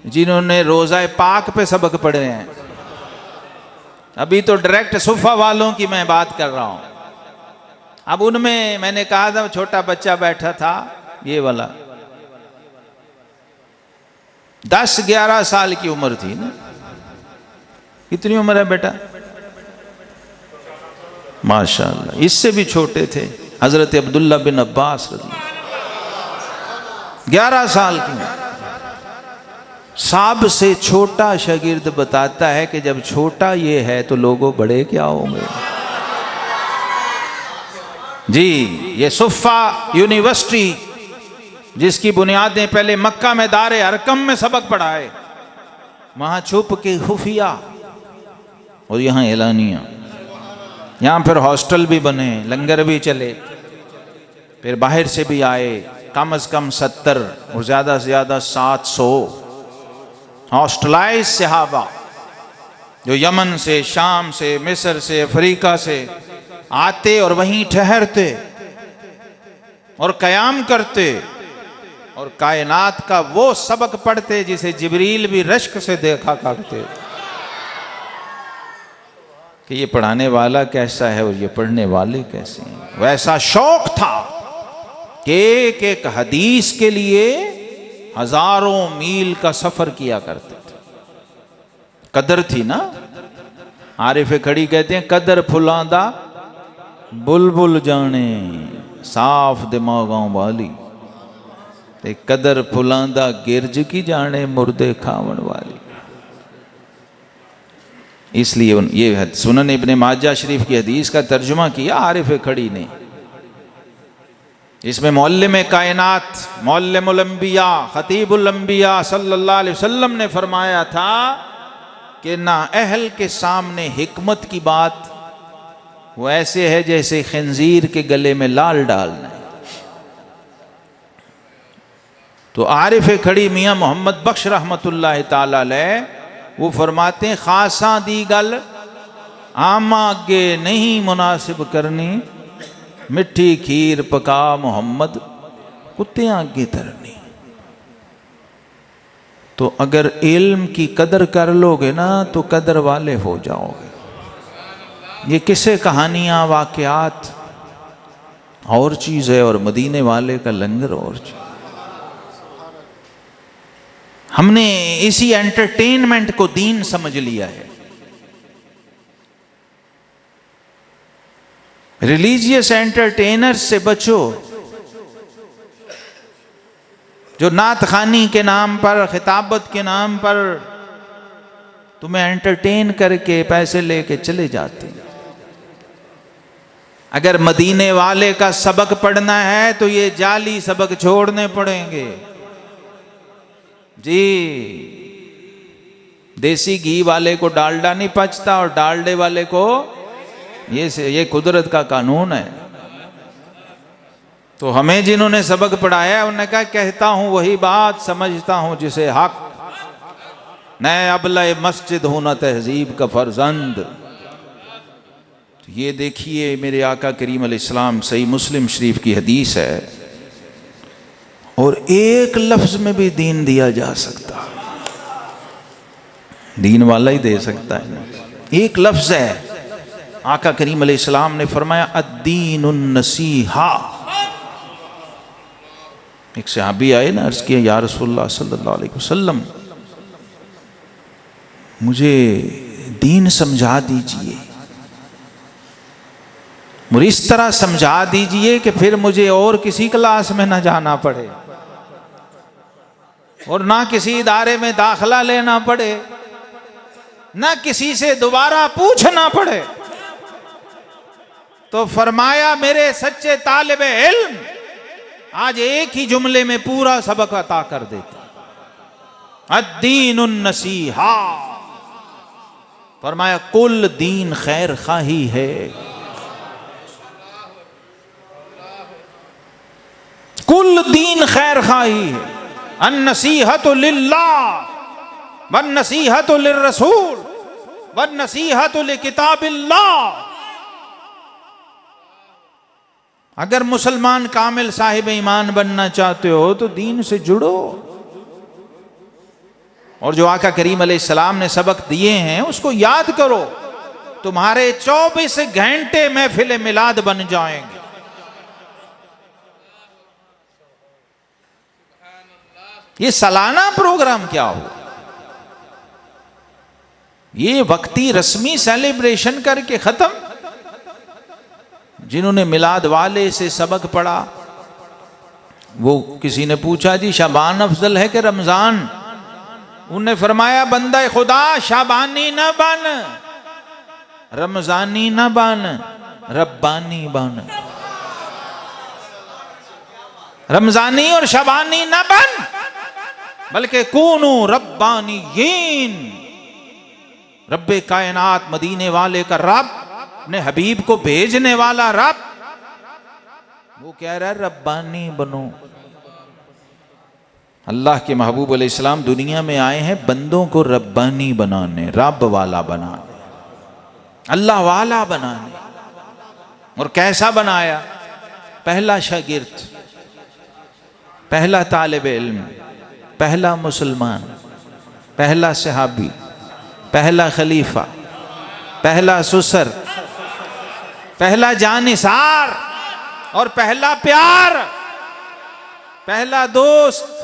जिन्होंने रोज़ा पाक पे सबक पढ़े हैं, अभी तो डायरेक्ट सुफा वालों की मैं बात कर रहा हूं। अब उनमें मैंने कहा था छोटा बच्चा बैठा था, ये वाला 10-11 साल की उम्र थी ना, कितनी उम्र है बेटा? माशाअल्लाह, इससे भी छोटे थे हजरत अब्दुल्ला बिन अब्बास रज़ी 11 साल की। साब से छोटा शागिर्द बताता है कि जब छोटा ये है तो लोगों बड़े क्या होंगे जी। ये सुफ़ा यूनिवर्सिटी जिसकी बुनियादें पहले मक्का में दारे अरकम में सबक पढ़ाए, वहां छुप के खुफिया और यहाँ एलानिया, यहाँ फिर हॉस्टल भी बने, लंगर भी चले, फिर बाहर से भी आए, कम से कम 70 और ज़्यादा से ज़्यादा 700 हॉस्टलाइज सहाबा जो यमन से, शाम से, मिस्र से, अफ्रीका से आते और वहीं ठहरते और क़याम करते और कायनात का वो सबक पढ़ते जिसे जिब्रील भी रश्क से देखा करते कि ये पढ़ाने वाला कैसा है और ये पढ़ने वाले कैसे हैं। वैसा शौक था कि एक एक हदीस के लिए हजारों मील का सफर किया करते थे। कदर थी ना, आरिफ खड़ी कहते हैं कदर फुलांदा बुलबुल जाने साफ दिमागों वाली, ते कदर फुलांदा गिरज की जाने मुर्दे खावन वाली। इसलिए ये सुनन इब्ने माजा शरीफ की हदीस का तर्जुमा किया आरिफ खड़ी ने। इसमें मुअल्लिम कायनात, मुअल्लिमुल अंबिया, खतीबुल अंबिया सल्लल्लाहु अलैहि वसल्लम ने फरमाया था कि ना अहल के सामने हिकमत की बात वो ऐसे है जैसे खंजीर के गले में लाल डालना है। तो आरिफ खड़ी मियाँ मोहम्मद बख्श रहमतुल्लाह ताला अलैह वो फरमाते हैं खासा दी गल आमा अगे नहीं मुनासिब करनी, मिठी खीर पका मोहम्मद कुत्तियां अगे तरनी। तो अगर इल्म की कदर कर लोगे ना तो कदर वाले हो जाओगे। ये किस्से कहानियां वाकयात और चीज है और मदीने वाले का लंगर और चीज। हमने इसी एंटरटेनमेंट को दीन समझ लिया है। रिलीजियस एंटरटेनर्स से बचो जो नात खानी के नाम पर, खिताबत के नाम पर तुम्हें एंटरटेन करके पैसे लेके चले जाते हैं। अगर मदीने वाले का सबक पढ़ना है तो ये जाली सबक छोड़ने पड़ेंगे जी। देसी घी वाले को डालडा नहीं पचता और डालडे वाले को ये कुदरत का कानून है। तो हमें जिन्होंने सबक पढ़ाया उन्होंने कहा कहता हूं वही बात, समझता हूं जिसे हक, नए अबला मस्जिद होना तहजीब का फर्जंद। तो ये देखिए मेरे आका करीम अलैहिस्सलाम, सही मुस्लिम शरीफ की हदीस है, और एक लफ्ज में भी दीन दिया जा सकता, दीन वाला ही दे सकता है। एक लफ्ज है, आका करीम अलैहिस्सलाम ने फरमाया अद्दीनुन नसीहा। एक सहाबी आए ना, अर्ज किया या रसूलल्लाह सल्लल्लाहु अलैहि वसल्लम मुझे दीन समझा दीजिए, मुझे इस तरह समझा दीजिए कि फिर मुझे और किसी क्लास में ना जाना पड़े और ना किसी इदारे में दाखिला लेना पड़े, ना किसी से दोबारा पूछना पड़े। तो फरमाया मेरे सच्चे तालिब इल्म आज एक ही जुमले में पूरा सबक अता कर देता, अद्दीनुन नसीहा। फरमाया कुल दीन खैर खाही है, कुल दीन खैर खाही है। अन नसीहतु लिल्लाह वन नसीहतु लिर्रसूल वन नसीहतु लिकिताबिल्लाह। अगर मुसलमान कामिल साहिब ईमान बनना चाहते हो तो दीन से जुड़ो, और जो आका करीम अलैहिस्सलाम ने सबक दिए हैं उसको याद करो, तुम्हारे 24 घंटे महफिल मिलाद बन जाएंगे। ये सालाना प्रोग्राम क्या हो, ये वक्ती रस्मी सेलिब्रेशन करके खत्म। जिन्होंने मिलाद वाले से सबक पढ़ा, वो किसी ने पूछा जी शाबान अफजल है कि रमजान? उन्हें फरमाया बंदा खुदा शाबानी न बन, रमजानी न बन, रब्बानी बन। रमजानी और शाबानी न बन, बल्कि कूनू रब्बानीयीन। रब्बे कायनात मदीने वाले का रब, अपने हबीब को भेजने वाला रब, वो कह रहा है रब्बानी बनो। अल्लाह के महबूब अलैहिस्सलाम दुनिया में आए हैं बंदों को रब्बानी बनाने, रब वाला बनाने, अल्लाह वाला बनाने। और कैसा बनाया? पहला शागिर्द, पहला तालिब इल्म, पहला मुसलमान, पहला सहाबी, पहला खलीफा, पहला सुसर, पहला जानिसार और पहला प्यार, पहला दोस्त।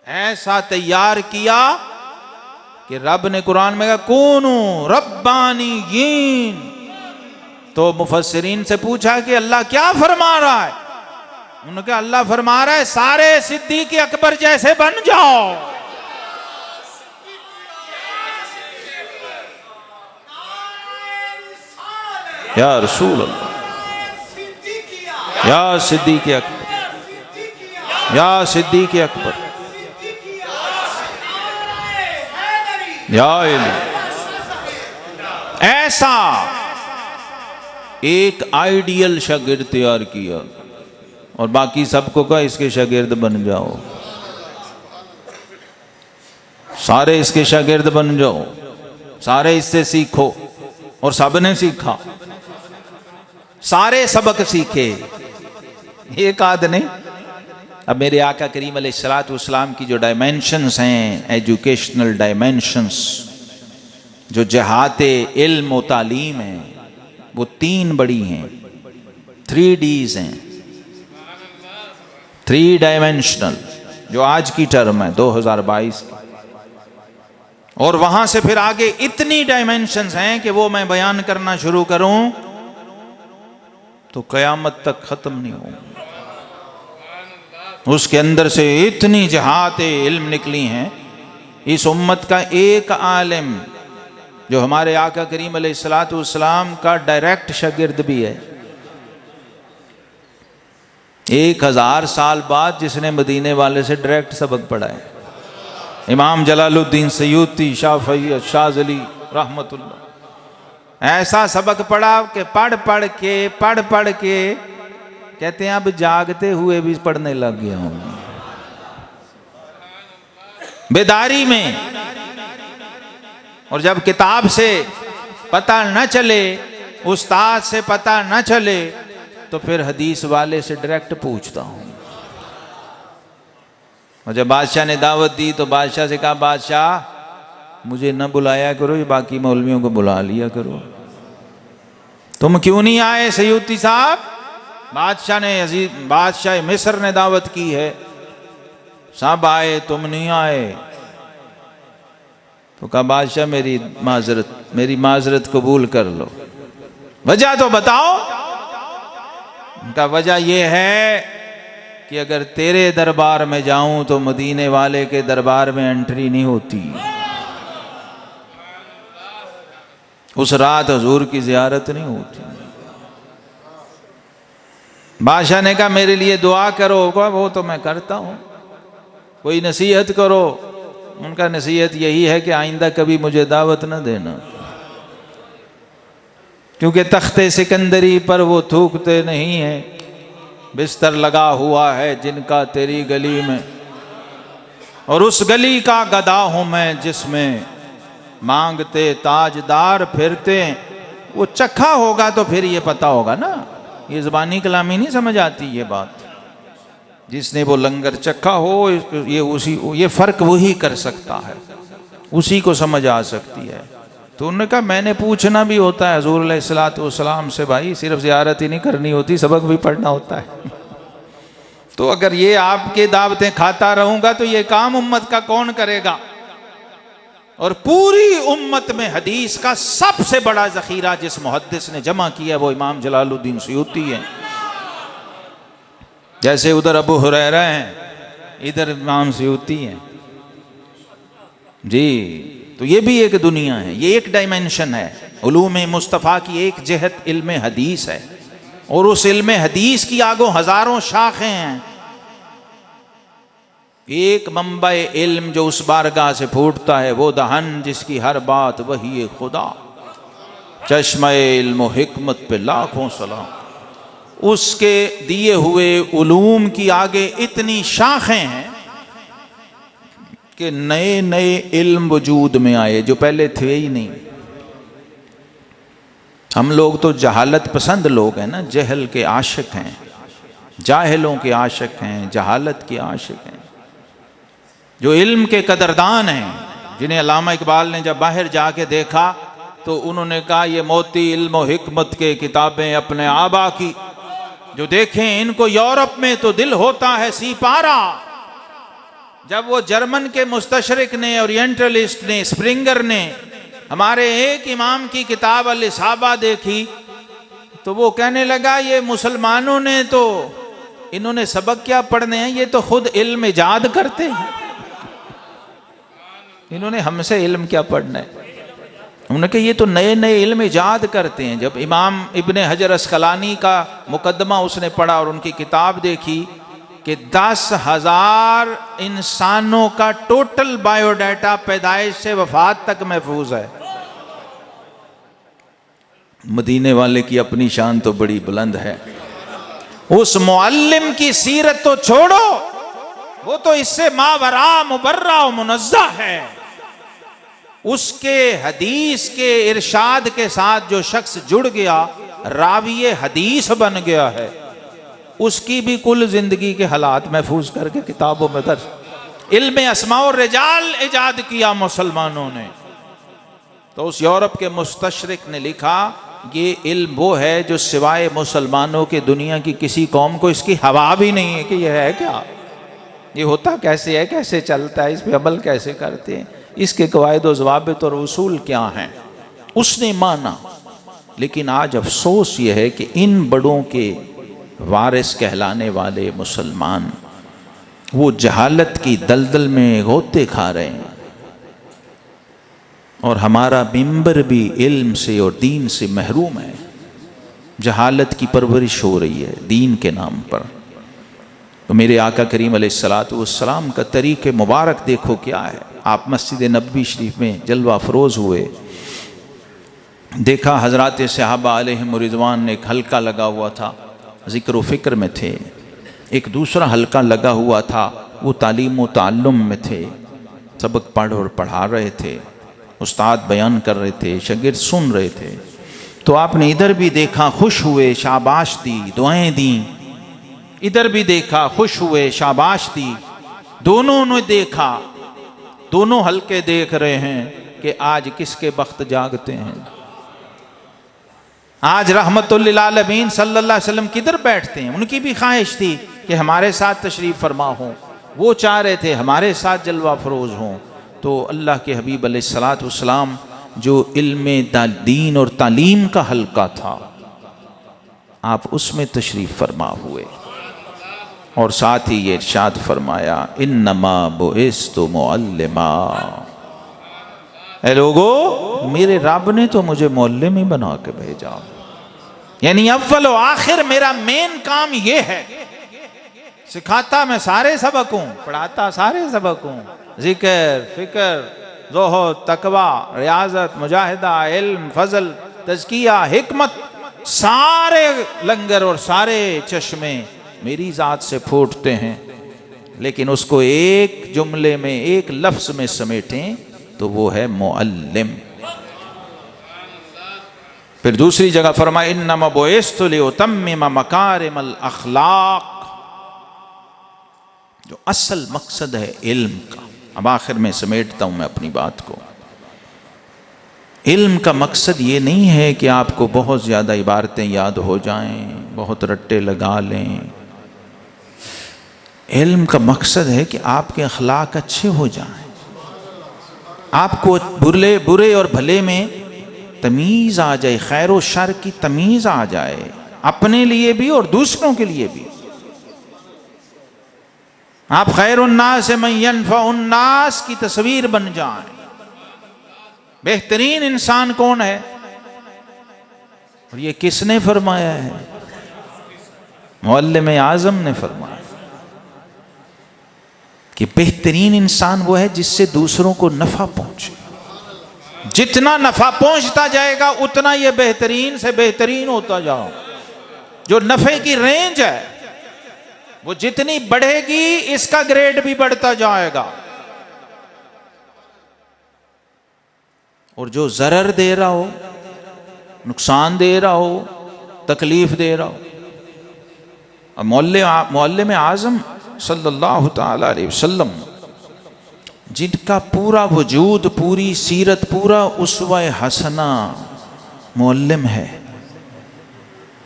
ऐसा तैयार किया कि रब ने कुरान में कहा कूनू रब्बानीयीन। तो मुफस्सिरीन से पूछा कि अल्लाह क्या फरमा रहा है? उन्होंने कहा अल्लाह फरमा रहा है सारे सिद्दीक अकबर जैसे बन जाओ। या रसूल अल्लाह, या सिद्दीक अकबर, या सिद्दीक अकबर, या ऐसा एक आइडियल शागिर्द तैयार किया और बाकी सबको कहा इसके शागिर्द बन जाओ, सारे इसके शागिर्द बन जाओ, सारे इससे सीखो। और सबने सीखा, सारे सबक सीखे, एक आध नहीं। अब मेरे आका करीम अलैहिस्सलातु वस्सलाम की जो डायमेंशंस हैं, एजुकेशनल डायमेंशंस, जो जहाते इल्म व तालीम है, वो 3 बड़ी हैं, 3 Ds हैं, 3 डायमेंशनल, जो आज की टर्म है 2022 की। और वहां से फिर आगे इतनी डायमेंशंस हैं कि वो मैं बयान करना शुरू करूं तो कयामत तक खत्म नहीं होंगे। उसके अंदर से इतनी जहाते इल्म निकली हैं। इस उम्मत का एक आलिम जो हमारे आका करीम अलैहिस्सलातु वस्सलाम का डायरेक्ट शागिर्द भी है, 1000 साल बाद जिसने मदीने वाले से डायरेक्ट सबक पढ़ा है, इमाम जलालुद्दीन सयूती शाफई शाज़ली रहमतुल्लाह। ऐसा सबक पढ़ा कि पढ़ पढ़ के कहते हैं अब जागते हुए भी पढ़ने लग गया हूं, बेदारी में। और जब किताब से पता न चले, उस्ताद से पता न चले, तो फिर हदीस वाले से डायरेक्ट पूछता हूं। और जब बादशाह ने दावत दी तो बादशाह से कहा, बादशाह मुझे न बुलाया करो, ये बाकी मौलवियों को बुला लिया करो। तुम क्यों नहीं आए सयूती साहब? बादशाह मिस्र ने दावत की है, सब आए, तुम नहीं आए। तो कहा, बादशाह मेरी माजरत कबूल कर लो, वजह तो बताओ। उनका वजह यह है कि अगर तेरे दरबार में जाऊं तो मदीने वाले के दरबार में एंट्री नहीं होती। उस रात हुजूर की जियारत नहीं होती। बादशाह ने कहा, मेरे लिए दुआ करो। वो तो मैं करता हूं, कोई नसीहत करो। उनका नसीहत यही है कि आइंदा कभी मुझे दावत न देना, क्योंकि तख्ते सिकंदरी पर वो थूकते नहीं हैं, बिस्तर लगा हुआ है जिनका तेरी गली में, और उस गली का गधा हूं मैं जिसमें मांगते ताजदार फिरते। वो चखा होगा तो फिर ये पता होगा ना, ये ज़बानी कलामी नहीं समझ आती ये बात। जिसने वो लंगर चखा हो, ये फ़र्क वही कर सकता है, उसी को समझ आ सकती है। तो उन्होंने कहा, मैंने पूछना भी होता है हुज़ूर अलैहिस्सलाम से, भाई सिर्फ ज़ियारत ही नहीं करनी होती, सबक भी पढ़ना होता है। तो अगर ये आपके दावतें खाता रहूँगा तो ये काम उम्मत का कौन करेगा? और पूरी उम्मत में हदीस का सबसे बड़ा ज़ख़ीरा जिस मुहद्दिस ने जमा किया वो इमाम जलालुद्दीन सयूती है। जैसे उधर अबू हुरैरा हैं, इधर इमाम सयूती हैं जी। तो ये भी एक दुनिया है, ये एक डायमेंशन है। उलूम मुस्तफ़ा की एक जहत इल्म हदीस है, और उस इल्म हदीस की आगो हजारों शाखें हैं। एक मंबा इल्म जो उस बारगाह से फूटता है, वो दहन जिसकी हर बात वही खुदा, चश्मा इल्म हिकमत पे लाखों सलाम। उसके दिए हुए उलूम की आगे इतनी शाखें हैं कि नए नए इल्म वजूद में आए जो पहले थे ही नहीं। हम लोग तो जहालत पसंद लोग हैं ना, जहल के आशिक हैं, जाहिलों के आशिक हैं, जहालत के आशिक हैं। जो इल्म के कदरदान हैं, जिन्हें अल्लामा इकबाल ने जब बाहर जाके देखा तो उन्होंने कहा, ये मोती इल्म और हिकमत के किताबें अपने आबा की, जो देखें इनको यूरोप में तो दिल होता है सीपारा। जब वो जर्मन के मुस्तशरिक ने, ओरिएंटलिस्ट ने, स्प्रिंगर ने हमारे एक इमाम की किताब अल-इसाबा देखी तो वो कहने लगा, ये मुसलमानों ने तो, इन्होंने सबक क्या पढ़ने हैं, ये तो खुद इल्म इजाद करते हैं, इन्होंने हमसे इल्म क्या पढ़ना है। उन्होंने कहा, ये तो नए नए इल्म इजाद करते हैं। जब इमाम इब्ने हजर अस्कलानी का मुकदमा उसने पढ़ा और उनकी किताब देखी कि 10,000 इंसानों का टोटल बायोडाटा पैदाइश से वफात तक महफूज है। मदीने वाले की अपनी शान तो बड़ी बुलंद है। उस मुअल्लिम की सीरत तो छोड़ो, वो तो इससे मावरा मुबर्रा और मुनज़्ज़ह है। उसके हदीस के इरशाद के साथ जो शख्स जुड़ गया, राविये हदीस बन गया है, उसकी भी कुल जिंदगी के हालात महफूज करके किताबों में दर्ज। इल्म अस्मा और रिजाल इजाद किया मुसलमानों ने। तो उस यूरोप के मुस्तशरिक ने लिखा, ये इल्म वो है जो सिवाय मुसलमानों के दुनिया की किसी कौम को इसकी हवा भी नहीं है कि यह है क्या, ये होता कैसे है, कैसे चलता है, इस पे अमल कैसे करते हैं, इसके कवायद व ज़वाबित और उसूल क्या हैं। उसने माना। लेकिन आज अफसोस यह है कि इन बड़ों के वारिस कहलाने वाले मुसलमान वो जहालत की दलदल में गोते खा रहे हैं, और हमारा मिंबर भी इल्म से और दीन से महरूम है। जहालत की परवरिश हो रही है दीन के नाम पर। तो मेरे आका करीम अलैहिस्सलातु वस्सलाम का तरीक़े मुबारक देखो क्या है। आप मस्जिद नबवी शरीफ में जलवा फरोज़ हुए, देखा हज़रात सहाबा अलैहिम रिज़वान ने एक हल्का लगा हुआ था, ज़िक्र व फ़िक्र में थे, एक दूसरा हल्का लगा हुआ था, वो तालीम व ताल्लुम में थे, सबक पढ़ और पढ़ा रहे थे, उस्ताद बयान कर रहे थे, शागिर्द सुन रहे थे। तो आपने इधर भी देखा, खुश हुए, शाबाश दी, दुआएं दी, इधर भी देखा, खुश हुए, शाबाश दी। दोनों ने देखा, दोनों हल्के देख रहे हैं कि आज किसके बख्त जागते हैं। आज रहमतुल्लिल आलमीन सल्लल्लाहु अलैहि वसल्लम किधर बैठते हैं। उनकी भी ख्वाहिश थी कि हमारे साथ तशरीफ़ फरमा हो, वो चाह रहे थे हमारे साथ जलवा फरोज हों। तो अल्लाह के हबीब अलैहिस्सलातु वस्सलाम जो इल्म दीन और तालीम का हल्का था, आप उसमें तशरीफ़ फरमा हुए और साथ ही ये इरशाद फरमाया, इन्नमा बुइस्तु मुअल्लिमा। ऐ लोगो, मेरे रब ने तो मुझे मुअल्लिम ही बना के भेजा। यानी अव्वल व आखिर मेरा मेन काम ये है। सिखाता मैं सारे सबक हूँ, पढ़ाता सारे सबक हूँ, जिक्र, फिक्र, ज़ुहद, तकवा, रियाजत, मुजाहिदा, इल्म, फजल, तज़किया, हिकमत, सारे लंगर और सारे चश्मे मेरी ज़ात से फूटते हैं। लेकिन उसको एक जुमले में, एक लफ्ज़ में समेटें तो वो है मुअल्लिम। फिर दूसरी जगह फरमाया, इन्नमा बुइस्तु लिउतम्मिम मकारिमल अखलाक। जो असल मकसद है इल्म का, अब आखिर में समेटता हूं मैं अपनी बात को। इल्म का मकसद ये नहीं है कि आपको बहुत ज़्यादा इबारतें याद हो जाएं, बहुत रट्टे लगा लें। इल्म का मकसद है कि आपके अखलाक अच्छे हो जाएं, आपको बुरे और भले में तमीज़ आ जाए, खैर व शर की तमीज़ आ जाए, अपने लिए भी और दूसरों के लिए भी। आप खैरुन्नास मन यनफ़उन्नास की तस्वीर बन जाएं। बेहतरीन इंसान कौन है? और ये किसने फरमाया है? मुअल्लिम आज़म ने फरमाया कि बेहतरीन इंसान वो है जिससे दूसरों को नफा पहुंचे। जितना नफा पहुंचता जाएगा उतना ये बेहतरीन से बेहतरीन होता जाओ। जो नफे की रेंज है वो जितनी बढ़ेगी, इसका ग्रेड भी बढ़ता जाएगा। और जो जरर दे रहा हो, नुकसान दे रहा हो, तकलीफ दे रहा हो, अब मुअल्लिम आज़म सल्लल्लाहु ताला अलैहि वसल्लम, जिनका पूरा वजूद, पूरी सीरत, पूरा उसवा हसना मुअल्लिम है,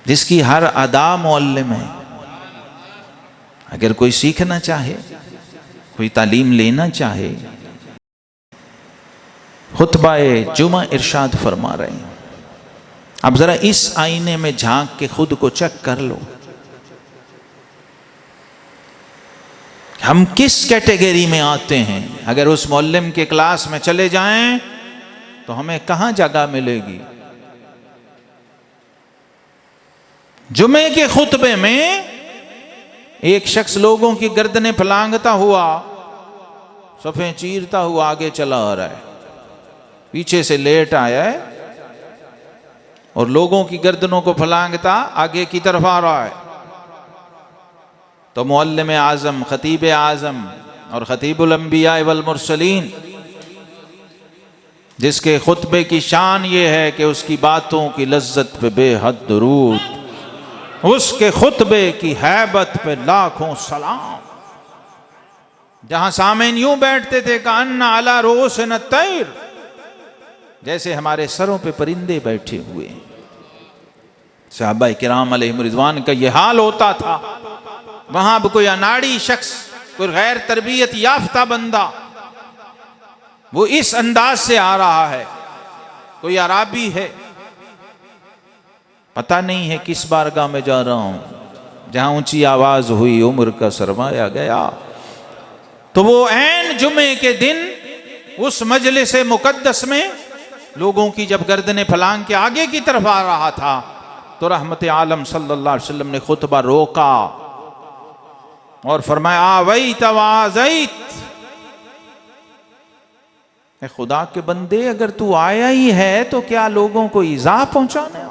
जिसकी हर अदा मुअल्लिम है। अगर कोई सीखना चाहे, कोई तालीम लेना चाहे, खुतबाए जुमा इरशाद फरमा रहे हैं। अब जरा इस आईने में झांक के खुद को चेक कर लो, हम किस कैटेगरी में आते हैं। अगर उस मुअल्लिम के क्लास में चले जाएं तो हमें कहां जगह मिलेगी। जुमे के खुतबे में एक शख्स लोगों की गर्दनें फलांगता हुआ, सफ़े चीरता हुआ आगे चला आ रहा है, पीछे से लेट आया है और लोगों की गर्दनों को फलांगता आगे की तरफ आ रहा है। तो मुअल्लिम आज़म, खतीब आज़म और खतीबुल अंबिया वल मुरसलीन, जिसके खुतबे की शान ये है कि उसकी बातों की लज्जत पे बेहद दुरूद, उसके खुतबे की हैबत पे लाखों सलाम। जहां सामीन यूं बैठते थे कि अन्ना अला रूसिन तैर, जैसे हमारे सरों पे परिंदे बैठे हुए। सहाबा किराम अलैहिम रिज़वान का यह हाल होता था। वहां भी कोई अनाड़ी शख्स, कोई गैर तरबियत याफ्ता बंदा, वो इस अंदाज से आ रहा है, कोई अराबी है, पता नहीं है किस बारगाह में जा रहा हूं, जहां ऊंची आवाज हुई, उम्र का सरमाया गया। तो वो ऐन जुमे के दिन उस मजलिस मुकद्दस में लोगों की जब गर्दनें फलांग के आगे की तरफ आ रहा था, तो रहमत आलम सल्लल्लाहु अलैहि वसल्लम ने खुतबा रोका और फरमाया, आवैत वाज़ैत, खुदा के बंदे, अगर तू आया ही है तो क्या लोगों को इज़ा पहुंचाने आया?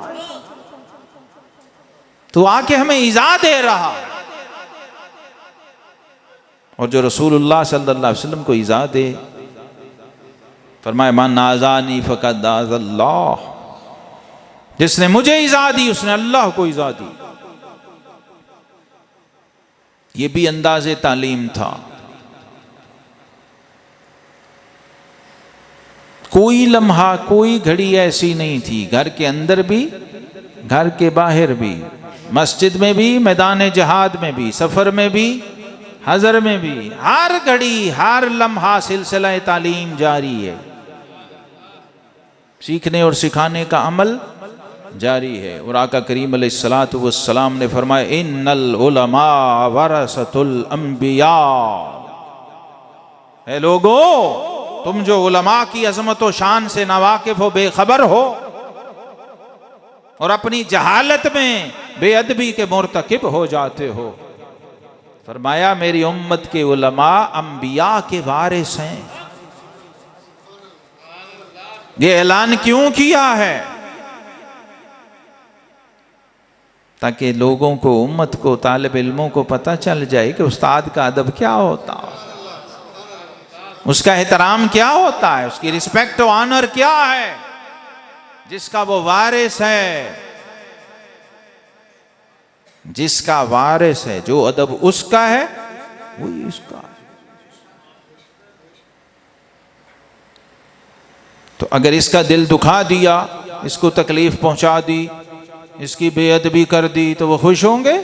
तो आके हमें इज़ा दे रहा है। और जो रसूलुल्लाह सल्लल्लाहु अलैहि वसल्लम को इज़ा दे, फरमाए मन आज़ानी फ़क़द आज़ल्लाह, जिसने मुझे इज़ा दी उसने अल्लाह को इज़ा दी। ये भी अंदाज़े तालीम था। कोई लम्हा, कोई घड़ी ऐसी नहीं थी, घर के अंदर भी, घर के बाहर भी, मस्जिद में भी, मैदान जहाद में भी, सफ़र में भी, हज़र में भी, हर घड़ी हर लम्हा सिलसिला तालीम जारी है। सीखने और सिखाने का अमल जारी है। और आका करीम अलैहिस्सलातु वस्सलाम ने फरमाया इन्नल उलमा वरसतुल अंबिया। है लोगो, तुम जो उलमा की अजमत व शान से नावाकिफ हो, बेखबर हो और अपनी जहालत में बेअदबी के मुर्तकिब हो जाते हो, फरमाया मेरी उम्मत के उलमा अंबिया के वारिस हैं। ये ऐलान क्यों किया है? ताकि लोगों को, उम्मत को, तालिब इल्मों को पता चल जाए कि उस्ताद का अदब क्या होता है, उसका एहतराम क्या होता है, उसकी रिस्पेक्ट और ऑनर क्या है। जिसका वो वारिस है, जिसका वारिस है, जो अदब उसका है वही उसका है। तो अगर इसका दिल दुखा दिया, इसको तकलीफ पहुंचा दी, इसकी बेअदबी कर दी, तो वो खुश होंगे?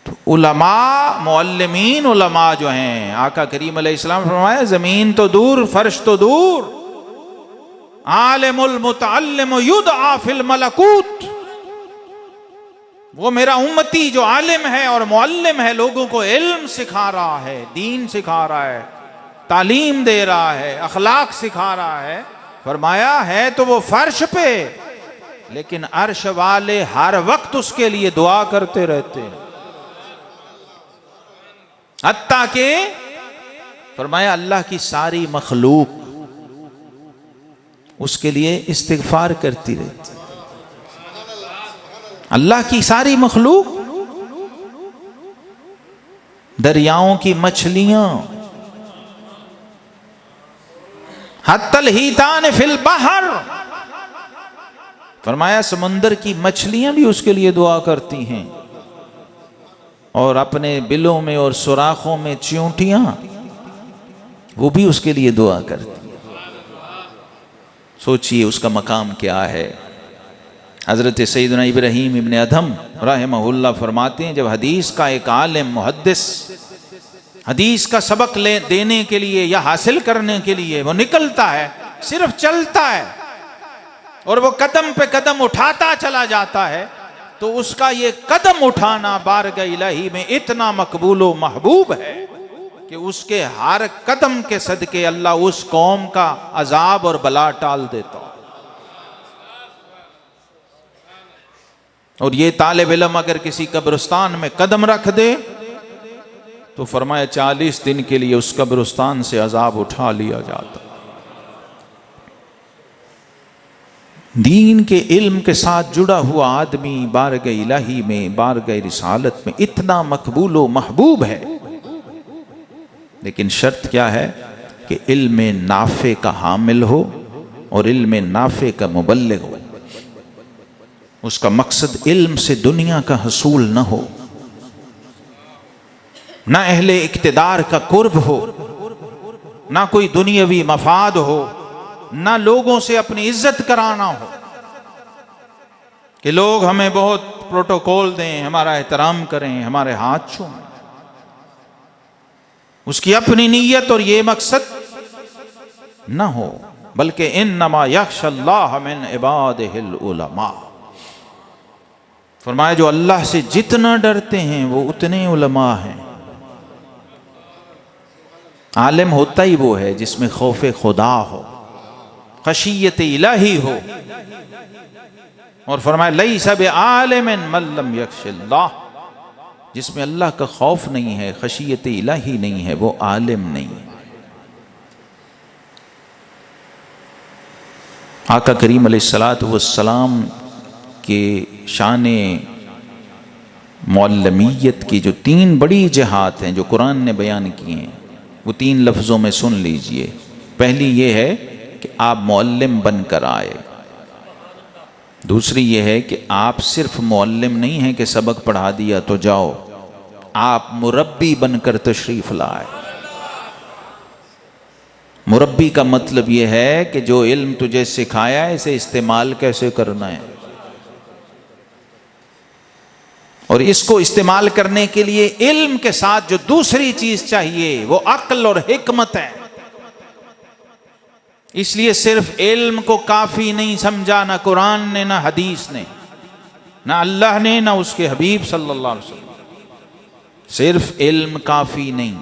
तो उलमा, मुअल्लिमीन उलमा जो हैं, आका करीम अलैहिस्सलाम फरमाया जमीन तो दूर, फर्श तो दूर, आलिमुल मुतअल्लिम युदआ फिल मलकूत, वो मेरा उम्मती जो आलिम है और मुअल्लिम है, लोगों को इल्म सिखा रहा है, दीन सिखा रहा है, तालीम दे रहा है, अखलाक सिखा रहा है, फरमाया है तो वो फर्श पे, लेकिन अर्श वाले हर वक्त उसके लिए दुआ करते रहते हैं। हत्ता के फरमाया अल्लाह की सारी मखलूक उसके लिए इस्तिगफार करती रहती। अल्लाह की सारी मखलूक, दरियाओं की मछलियां, हत्तल हीतान फिल बहर, फरमाया समुंदर की मछलियां भी उसके लिए दुआ करती हैं। और अपने बिलों में और सुराखों में चींटियां, वो भी उसके लिए दुआ करती हैं। सोचिए उसका मकाम क्या है। हज़रत सैयदना इब्राहीम इब्न अदहम रहमहुल्लाह फरमाते हैं, जब हदीस का एक आलिम मुहद्दिस हदीस का सबक देने के लिए या हासिल करने के लिए वो निकलता है, सिर्फ चलता है और वो कदम पे कदम उठाता चला जाता है, तो उसका ये कदम उठाना बारगाह इलाही में इतना मकबूल व महबूब है कि उसके हर कदम के सदके अल्लाह उस कौम का अजाब और बला टाल देता। और ये तालिब इल्म अगर किसी कब्रिस्तान में कदम रख दे तो फरमाया 40 दिन के लिए उस कब्रिस्तान से अजाब उठा लिया जाता। दीन के इल्म के साथ जुड़ा हुआ आदमी बारगाह इलाही में, बारगाह रिसालत में इतना मकबूल व महबूब है, लेकिन शर्त क्या है कि इल्म नाफे का हामिल हो और इल्म नाफे का मुबल्लिग हो। उसका मकसद इल्म से दुनिया का हसूल न हो, ना अहले इक्तिदार का कुर्ब हो, ना कोई दुनियावी मफाद हो, ना लोगों से अपनी इज्जत कराना हो कि लोग हमें बहुत प्रोटोकॉल दें, हमारा एहतराम करें, हमारे हाथ छूएं। उसकी अपनी नीयत और ये मकसद ना हो, बल्कि इन्नमा यख्शल्लाह मिन इबादिहिल उलमा। फरमाया जो अल्लाह से जितना डरते हैं वो उतने उलमा हैं। आलिम होता ही वो है जिसमें खौफ खुदा हो, खशियत इलाही हो। और फरमाया लैसा बिआलिमिन मन लम यख्शिल्लाह, जिसमें अल्लाह का खौफ नहीं है, खशियत इलाही नहीं है, वो आलिम नहीं है। आका करीम अलैहिस्सलातु वस्सलाम के शान मौलमियत की जो 3 बड़ी जहात हैं जो कुरान ने बयान की हैं, वो 3 लफ्ज़ों में सुन लीजिए। पहली ये है कि आप मौल्लिम बनकर आए। दूसरी ये है कि आप सिर्फ मौल्लिम नहीं हैं कि सबक पढ़ा दिया तो जाओ, आप मुरब्बी बनकर तशरीफ़ लाए। मुरब्बी का मतलब ये है कि जो इल्म तुझे सिखाया है इसे इस्तेमाल कैसे करना है, और इसको इस्तेमाल करने के लिए इल्म के साथ जो दूसरी चीज चाहिए वो अक्ल और हिकमत है। इसलिए सिर्फ इल्म को काफी नहीं समझा, ना कुरान ने, ना हदीस ने, ना अल्लाह ने, ना उसके हबीब सल्लल्लाहु अलैहि वसल्लम। सिर्फ इल्म काफी नहीं।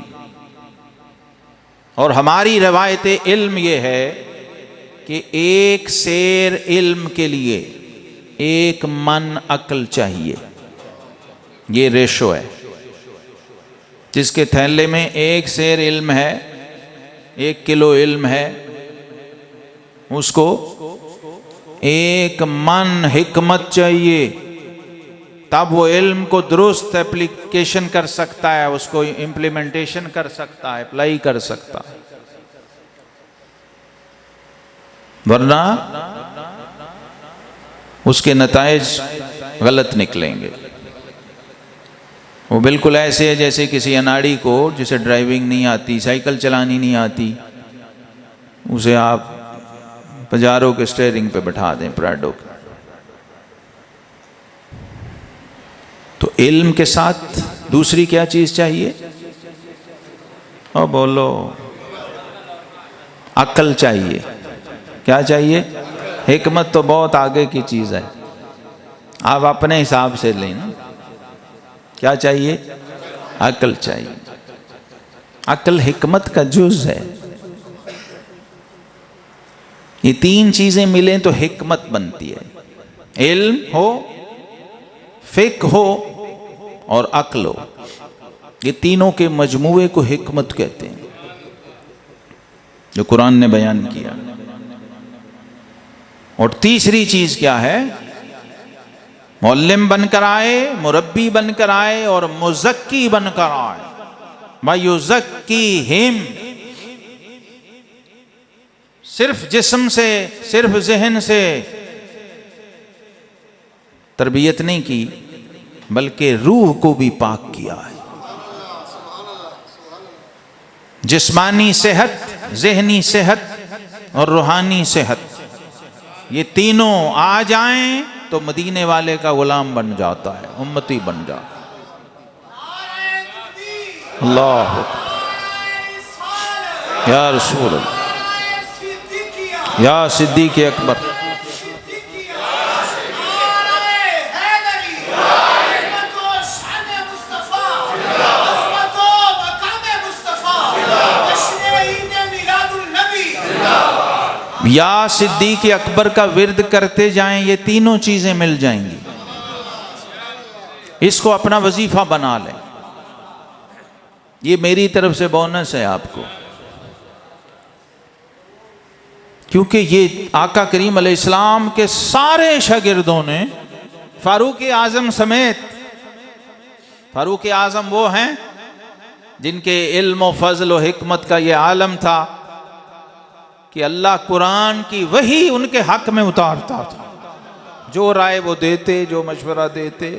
और हमारी रवायत इल्म यह है कि एक शेर इल्म के लिए 1 मन अक्ल चाहिए। ये रेशो है। जिसके थैले में 1 शेर इल्म है, 1 किलो इल्म है, उसको 1 मन हिकमत चाहिए, तब वो इल्म को दुरुस्त एप्लीकेशन कर सकता है, उसको इम्प्लीमेंटेशन कर सकता है, अप्लाई कर सकता है। वरना उसके नताइज गलत निकलेंगे। वो बिल्कुल ऐसे है जैसे किसी अनाड़ी को जिसे ड्राइविंग नहीं आती, साइकिल चलानी नहीं आती, उसे आप पजारो के स्टीयरिंग पे बैठा दें, प्राडो के। तो इल्म के साथ दूसरी क्या चीज चाहिए? और बोलो, अक्ल चाहिए। क्या चाहिए? हिकमत तो बहुत आगे की चीज है, आप अपने हिसाब से लेना। क्या चाहिए? अक्ल चाहिए। अक्ल हिकमत का जुज है। ये 3 चीजें मिलें तो हिकमत बनती है। इल्म हो, फिक्र हो और अक्ल हो, ये तीनों के मजमूए को हिकमत कहते हैं, जो कुरान ने बयान किया। और तीसरी चीज क्या है? मौल्लिम बनकर आए, मुरब्बी बनकर आए और मुज़क्की बनकर आए। वयुज़क्कीहिम, सिर्फ जिस्म से, सिर्फ ज़हन से तरबियत नहीं की, बल्कि रूह को भी पाक किया है। जिस्मानी सेहत, ज़हनी सेहत और रूहानी सेहत, ये तीनों आ जाएं तो मदीने वाले का गुलाम बन जाता है, उम्मती बन जाता है। अल्लाह या रसूल अल्लाह, या सिद्दीक़ अकबर, या सिद्दीक़ अकबर का विर्द करते जाएं, ये तीनों चीजें मिल जाएंगी। इसको अपना वजीफा बना लें। ये मेरी तरफ से बोनस है आपको, क्योंकि ये आका करीम अलैहिस्सलाम के सारे शागिर्दों ने, फारूक आजम समेत, फारूक आजम वो हैं जिनके इल्म व फजल व हिकमत का ये आलम था कि अल्लाह कुरान की वही उनके हक में उतारता था। जो राय वो देते, जो मशवरा देते,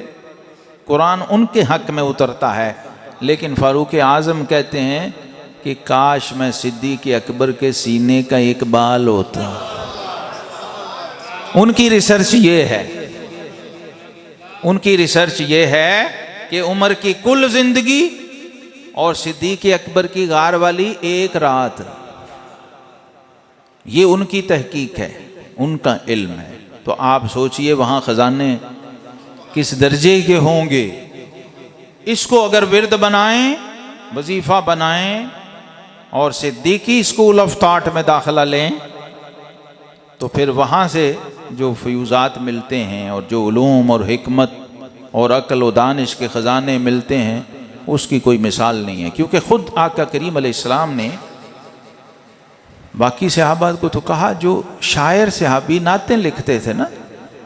कुरान उनके हक में उतरता है। लेकिन फारूक आजम कहते हैं कि काश मैं सिद्दीक़ अकबर के सीने का एक बाल होता। उनकी रिसर्च ये है, उनकी रिसर्च ये है कि उमर की कुल जिंदगी और सिद्दीक़ अकबर की गार वाली एक रात, ये उनकी तहकीक है, उनका इल्म है। तो आप सोचिए वहाँ खजाने किस दर्जे के होंगे। इसको अगर विर्द बनाएं, वजीफा बनाएं और सिद्दीकी स्कूल ऑफ थॉट में दाखिला लें, तो फिर वहाँ से जो फ्यूज़ात मिलते हैं और जो उलूम और हिकमत और अक्ल व दानिश के ख़जाने मिलते हैं, उसकी कोई मिसाल नहीं है। क्योंकि ख़ुद आका करीम अलैहिस्सलाम ने बाकी सहाबा को तो कहा, जो शायर सहाबी नातें लिखते थे ना,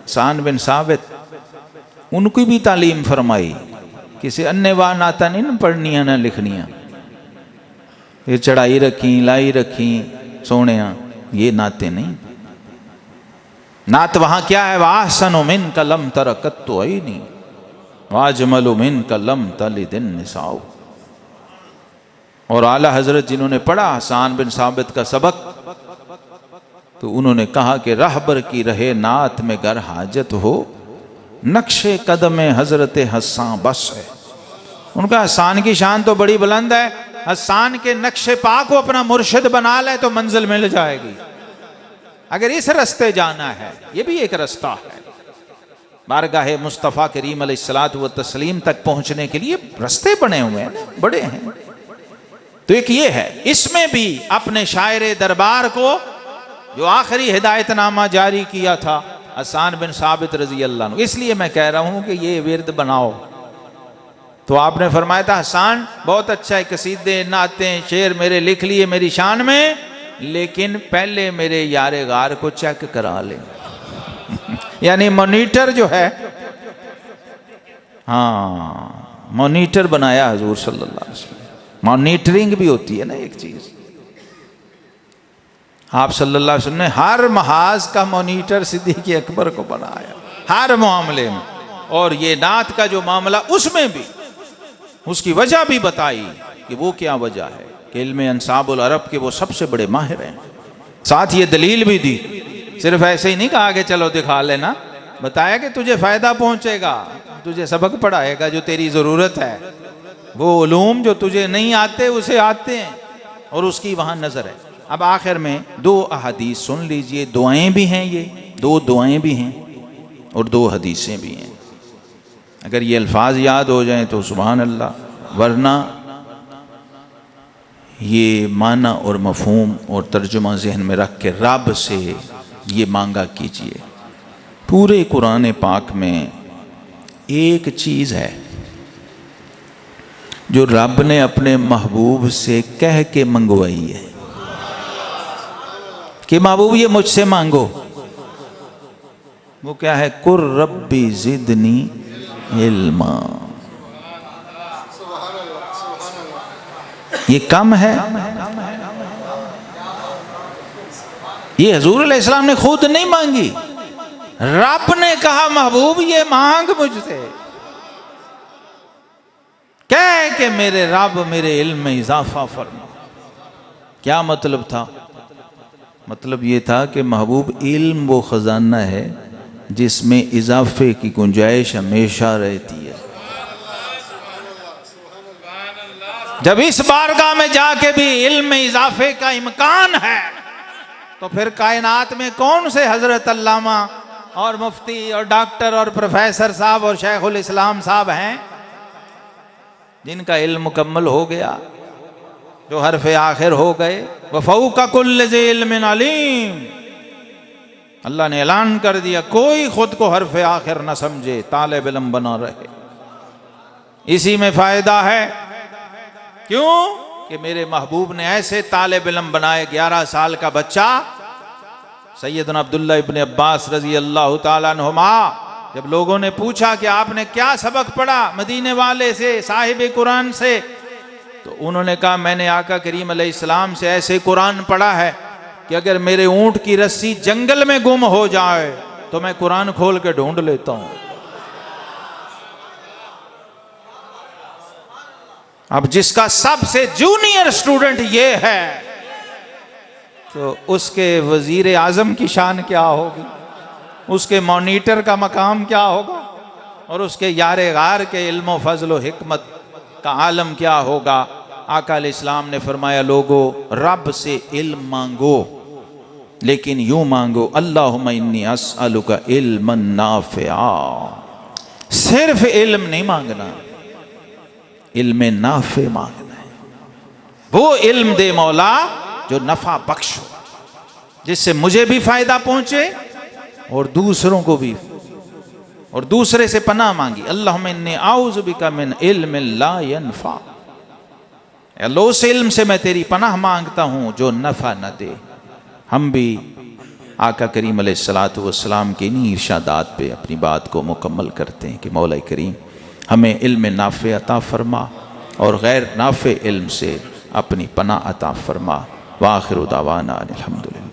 हसन बिन साबित, उनकी भी तालीम फरमाई, किसी अन्य वाह नाता नहीं ना पढ़निया ना लिखनिया, ये चढ़ाई रखी लाई रखी सोने, ये नाते नहीं। नात वहां क्या है, वाहसनु मिन कलम तरकत तो आई नहीं, वाजमलु मिन कलम तलिदिन निसाउ। और आला हजरत जिन्होंने पढ़ा हसन बिन साबित का सबक, तो उन्होंने कहा कि रहबर की रहे नात में गर हाजत हो, नक्शे कदम हजरत हस्सान बस है। उनका हसान की शान तो बड़ी बुलंद है, हसान के नक्शे पा को अपना मुर्शिद बना ले तो मंजिल मिल जाएगी। अगर इस रास्ते जाना है, ये भी एक रास्ता है, बारगाह मुस्तफ़ा करीम अलैहिस्सलातु व तस्लीम तक पहुंचने के लिए रास्ते बने हुए हैं, बड़े हैं। तो एक ये है, इसमें भी अपने शायर दरबार को जो आखिरी हिदायतनामा जारी किया था हसन बिन साबित रजी अल्लाह अन्हु, इसलिए मैं कह रहा हूं कि ये विर्द बनाओ। तो आपने फरमाया था, हसन बहुत अच्छा है, कसीदे नातें शेर मेरे लिख लिए मेरी शान में, लेकिन पहले मेरे यारे गार को चेक करा ले। यानी मॉनिटर जो है, हाँ मॉनिटर बनाया हुजूर सल्लल्लाहु अलैहि वसल्लम। मॉनिटरिंग भी होती है ना एक चीज, आप सल्लल्लाहु अलैहि वसल्लम ने हर महाज का मॉनिटर सिद्दीक़ अकबर को बनाया, हर मामले में। और ये नात का जो मामला, उसमें भी उसकी वजह भी बताई कि वो क्या वजह है, कि इल्म अंसाबुल अरब के वो सबसे बड़े माहिर हैं। साथ ये दलील भी दी, सिर्फ ऐसे ही नहीं कहा कि चलो दिखा लेना, बताया कि तुझे फायदा पहुंचेगा, तुझे सबक पढ़ाएगा जो तेरी जरूरत है, वो उलूम जो तुझे नहीं आते उसे आते हैं, और उसकी वहां नजर है। अब आखिर में दो अहादीस सुन लीजिए, दुआएं भी हैं, ये दो दुआएं भी हैं और दो हदीसें भी हैं। अगर ये अल्फाज याद हो जाएं तो सुभान अल्लाह, वरना ये माना और मफहूम और तर्जुमा जहन में रख के रब से ये मांगा कीजिए। पूरे कुरान पाक में एक चीज़ है जो रब ने अपने महबूब से कह के मंगवाई है कि महबूब ये मुझसे मांगो। वो क्या है? कुर रब्बी जिदनी इल्मा। ये कम है, ये हुजूर अलैहिस्सलाम ने खुद नहीं मांगी, रब ने कहा महबूब ये मांग मुझसे, कह के मेरे रब मेरे इल्म में इजाफा फरमा। क्या मतलब था? मतलब ये था कि महबूब इल्म वो खजाना है जिसमें इजाफे की गुंजाइश हमेशा रहती है। जब इस बारगाह में जाके भी इल्म में इजाफे का इम्कान है तो फिर कायनात में कौन से हजरत अल्लामा और मुफ्ती और डॉक्टर और प्रोफेसर साहब और शेखुल इस्लाम साहब हैं जिनका इल्म मुकम्मल हो गया, जो हरफ आखिर हो गए। वफौका कुल्ल ज़ी इल्मिन अलीम, अल्लाह ने ऐलान कर दिया कोई खुद को हरफ आखिर न समझे, तालिब इल्म बना रहे। इसी में फायदा है। क्यों? कि मेरे महबूब ने ऐसे तालिब इल्म बनाए। 11 साल का बच्चा सैयदना अब्दुल्ला इब्न अब्बास रजी अल्लाह ताला अन्हुमा, जब लोगों ने पूछा कि आपने क्या सबक पढ़ा मदीने वाले से, साहिब कुरान से, तो उन्होंने कहा मैंने आका करीम अलैहिस्सलाम से ऐसे कुरान पढ़ा है कि अगर मेरे ऊंट की रस्सी जंगल में गुम हो जाए तो मैं कुरान खोल के ढूंढ लेता हूं। अब जिसका सबसे जूनियर स्टूडेंट ये है तो उसके वजीर आजम की शान क्या होगी, उसके मॉनिटर का मकाम क्या होगा, और उसके यारे गार के इल्म फजल हिकमत का आलम क्या होगा। आका इस्लाम ने फरमाया लोगो रब से इल्म मांगो, लेकिन यूं मांगो अल्लाहुम्मा इन्नी अस्अलुका इल्मन नाफिआ। सिर्फ इल्म नहीं मांगना, इल्म नाफे मांगना है। वो इल्म दे मौला जो नफा बख्श हो, जिससे मुझे भी फायदा पहुंचे और दूसरों को भी, और दूसरे से पनाह मांगी। अल्लाहुम्मा इन्नी आऊज़ु बिका मिन इल्मिन ला यनफा। अल्लाह उस इल्म से मैं तेरी पनाह मांगता हूं जो नफा न दे। हम भी आका करीम अलैहिस्सलातु वस्सलाम के इन्हीं इरशादात पे अपनी बात को मुकम्मल करते हैं कि मौला करीम हमें इल्म नाफ़े अता फ़रमा और गैर नाफ़े इल्म से अपनी पनाह अता फ़रमा। व आखिरु दावाना अनिल हम्दुलिल्लाह।